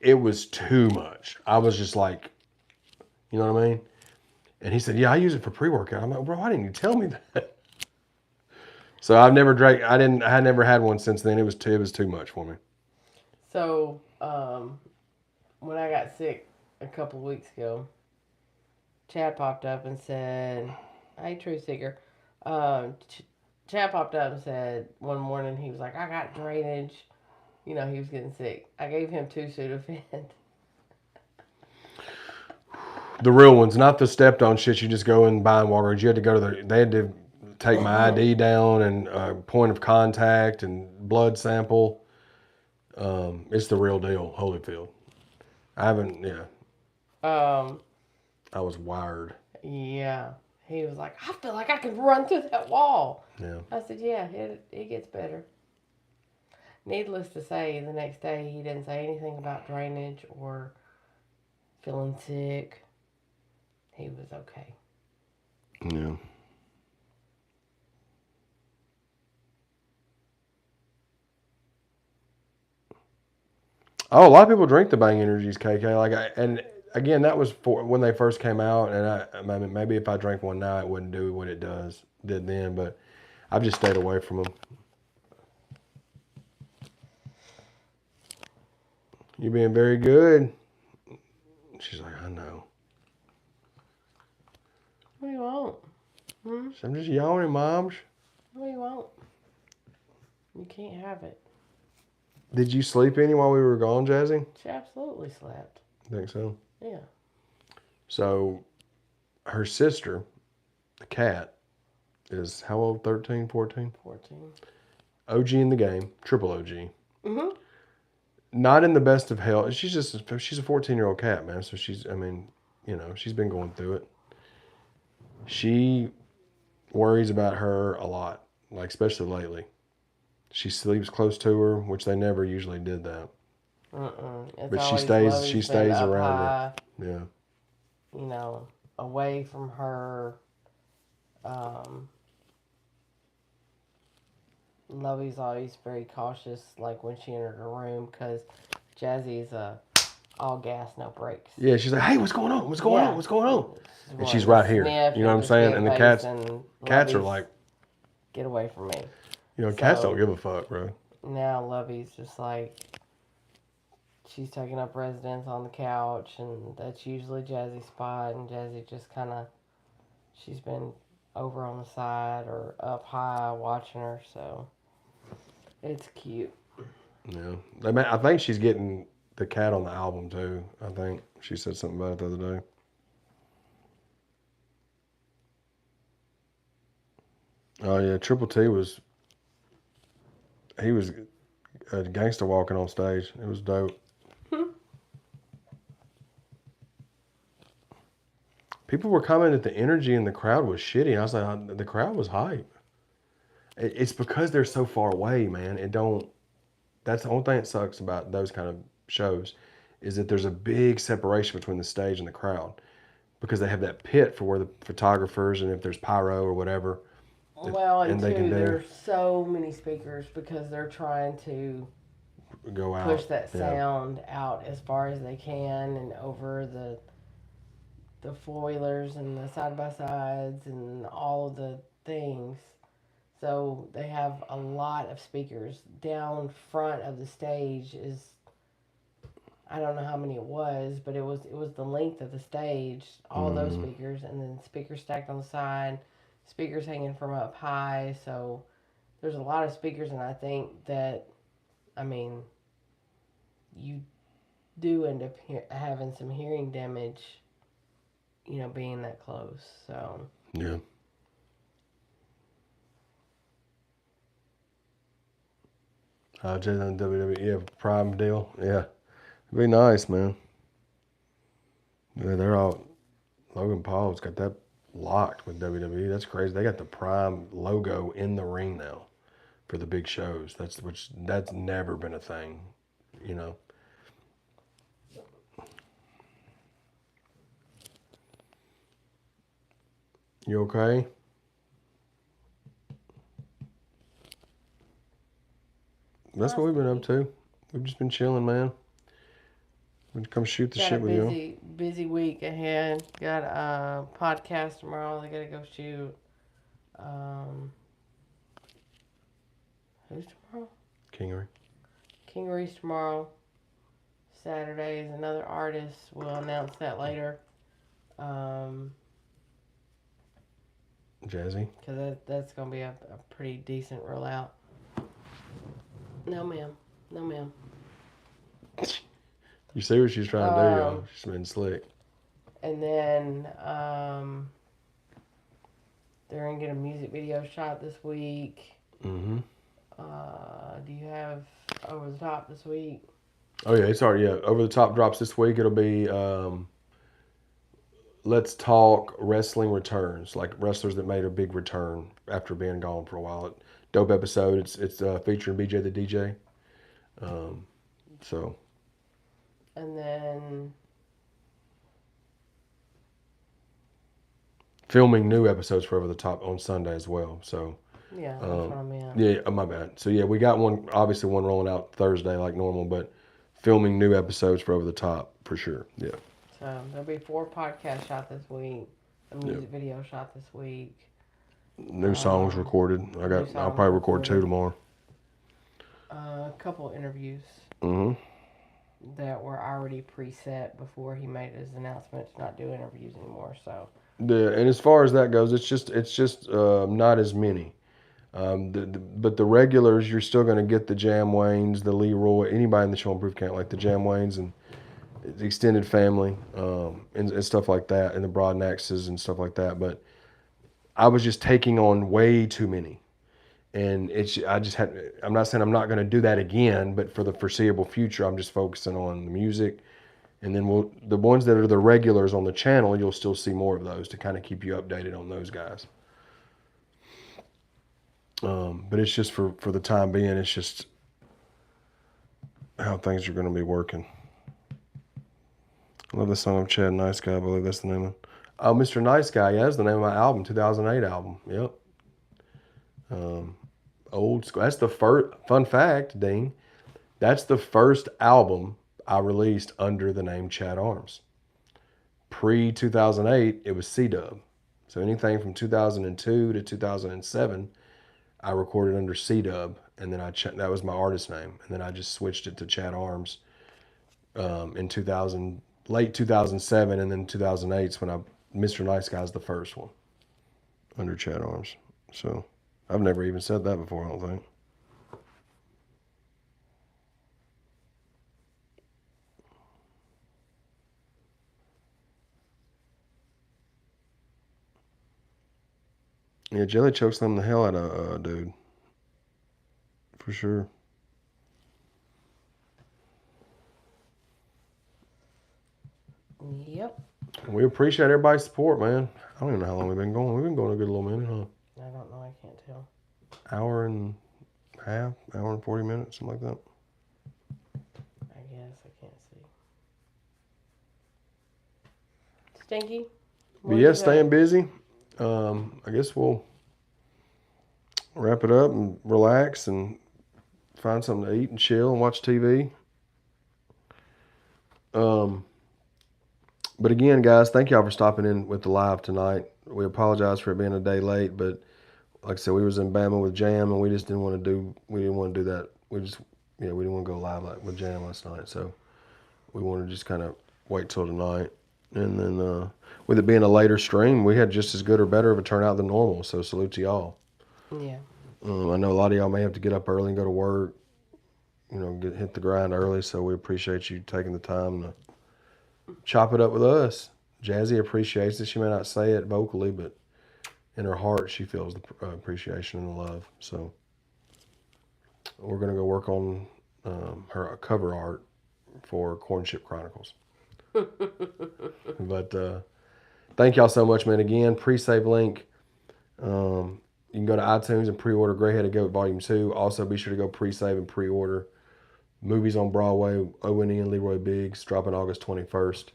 was too much. I was just like, you know what I mean? And he said, yeah, I use it for pre-workout. I'm like, bro, why didn't you tell me that? So I've never drank. I never had one since then. It was too much for me. So, when I got sick a couple of weeks ago, Chad popped up and said, "Hey, Truth Seeker." Chad popped up and said one morning he was like, "I got drainage." You know, he was getting sick. I gave him 2 Sudafed. The real ones, not the stepped on shit you just go and buy in Walgreens. You had to go to they had to take my ID down and point of contact and blood sample. It's the real deal, Holyfield. I haven't, yeah. I was wired. Yeah. He was like, "I feel like I could run through that wall." Yeah. I said, "Yeah, it gets better." Needless to say, the next day he didn't say anything about drainage or feeling sick. He was okay. Yeah. Oh, a lot of people drink the Bang Energies, KK. And again, that was for when they first came out. And I mean, maybe if I drank one now, it wouldn't do what it did then. But I've just stayed away from them. You're being very good. She's like, I know. What do you want? I'm just yawning, Moms. What do you want? You can't have it. Did you sleep any while we were gone, Jazzy? She absolutely slept. Think so? Yeah. So, her sister, the cat, is how old? 13, 14? 14. OG in the game. Triple OG. Mm-hmm. Not in the best of health. She's a 14-year-old cat, man. So she's been going through it. She worries about her a lot, like especially lately. She sleeps close to her, which they never usually did that. It's But always she Lovey's been stays up around high, her. Yeah. you know, away from her. Lovey's always very cautious, like when she entered her room, because Jazzy's all gas, no brakes. Yeah, she's like, hey, what's going on? What's going on? What's going on? And she's wanting right to here. sniff You know what I'm at saying? the And the stink cats face, and are Lovey's, like, get away from me. cats don't give a fuck, bro. Now Lovey's just like, she's taking up residence on the couch, and that's usually Jazzy's spot, and Jazzy just kind of, she's been over on the side or up high watching her, so it's cute. Yeah. I think she's getting the cat on the album, too. I think she said something about it the other day. Oh, yeah. Triple T was a gangster walking on stage. It was dope. People were commenting that the energy in the crowd was shitty. And I was like, the crowd was hype. It's because they're so far away, man. That's the only thing that sucks about those kind of shows is that there's a big separation between the stage and the crowd because they have that pit for where the photographers and if there's pyro or whatever. Well, and they can two, do there's so many speakers because they're trying to go out, push that sound out as far as they can and over the foilers and the side by sides and all of the things. So they have a lot of speakers down front of the stage. Is I don't know how many it was, but it was the length of the stage. All those speakers, and then speakers stacked on the side, speakers hanging from up high. So there's a lot of speakers, and I think that, I mean, you do end up having some hearing damage, being that close. So yeah. Just on WWE Prime deal. Yeah. It'd be nice, man. Yeah, they're all. Logan Paul's got that locked with WWE. That's crazy. They got the Prime logo in the ring now for the big shows. That's never been a thing, you know. You okay? That's what we've been up to. We've just been chilling, man. We'd come shoot the shit with you. Busy week ahead. Got a podcast tomorrow. I gotta go shoot. Who's tomorrow? Kingery. Kingery's tomorrow. Saturday is another artist. We'll announce that later. Jazzy. Because that's gonna be a pretty decent rollout. No, ma'am. No, ma'am. You see what she's trying to do, y'all. She's been slick. And then they're gonna get a music video shot this week. Mm-hmm. Do you have Over the Top this week? Oh yeah, it's already Over the Top drops this week. It'll be Let's Talk Wrestling Returns, like wrestlers that made a big return after being gone for a while. Dope episode. It's featuring BJ the DJ. So. And then filming new episodes for Over the Top on Sunday as well. So. Yeah, that's what I meant. Yeah, my bad. So yeah, we got one rolling out Thursday like normal, but filming new episodes for Over the Top for sure. Yeah. So there'll be 4 podcasts shot this week, a music video shot this week. New songs recorded. I'll probably record 2 tomorrow. A couple interviews. Mm-hmm. That were already preset before he made his announcement to not do interviews anymore. So And as far as that goes, it's just not as many. But the regulars, you're still going to get the Jam Waynes, the Leroy, anybody in the Show and Proof camp, like the Jam Waynes and the extended family, and stuff like that, and the Broadnaxes and stuff like that. But I was just taking on way too many. And I'm not saying I'm not going to do that again, but for the foreseeable future, I'm just focusing on the music. And then the ones that are the regulars on the channel, you'll still see more of those to kind of keep you updated on those guys. But it's just for the time being, it's just how things are going to be working. I love the song of Chad Nice Guy. I believe that's the name of it. Oh, Mr. Nice Guy. Yeah, that's the name of my album, 2008 album. Yep. Old school. That's the first, fun fact, Dean. That's the first album I released under the name Chad Arms. Pre-2008, it was C-Dub. So anything from 2002 to 2007, I recorded under C-Dub, and then that was my artist name, and then I just switched it to Chad Arms in late 2007, and then 2008 is when Mr. Nice Guy is the first one under Chad Arms. So I've never even said that before, I don't think. Yeah, jelly chokes them the hell out of dude. For sure. Yep. We appreciate everybody's support, man. I don't even know how long we've been going. We've been going a good little minute, huh? I don't know. I can't tell. Hour and a half, hour and 40 minutes, something like that. I guess I can't see. Stinky? But yeah, staying busy. I guess we'll wrap it up and relax and find something to eat and chill and watch TV. But again, guys, thank y'all for stopping in with the live tonight. We apologize for it being a day late, but like I said, we was in Bama with Jam, and we didn't want to do that. We didn't want to go live with Jam last night, so we wanted to just kind of wait till tonight. And then with it being a later stream, we had just as good or better of a turnout than normal. So salute to y'all. Yeah. I know a lot of y'all may have to get up early and go to work. Hit the grind early. So we appreciate you taking the time to chop it up with us. Jazzy appreciates it. She may not say it vocally, but in her heart, she feels the appreciation and the love. So we're going to go work on her cover art for Corn Chip Chronicles. But thank y'all so much, man. Again, pre-save link. You can go to iTunes and pre-order Grey-Headed Goat Volume 2. Also, be sure to go pre-save and pre-order Movies on Broadway, O&E and Leroy Biggs, dropping August 21st.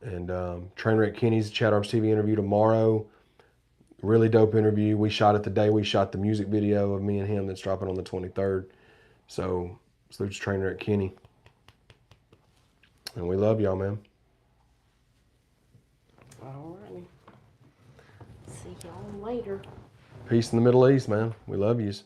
And Trainwreck Kenny's ChadArmesTV interview tomorrow. Really dope interview. We shot it the day we shot the music video of me and him that's dropping on the 23rd. So, salute to Trainwreck Kenny. And we love y'all, man. Alrighty. See y'all later. Peace in the Middle East, man. We love yous.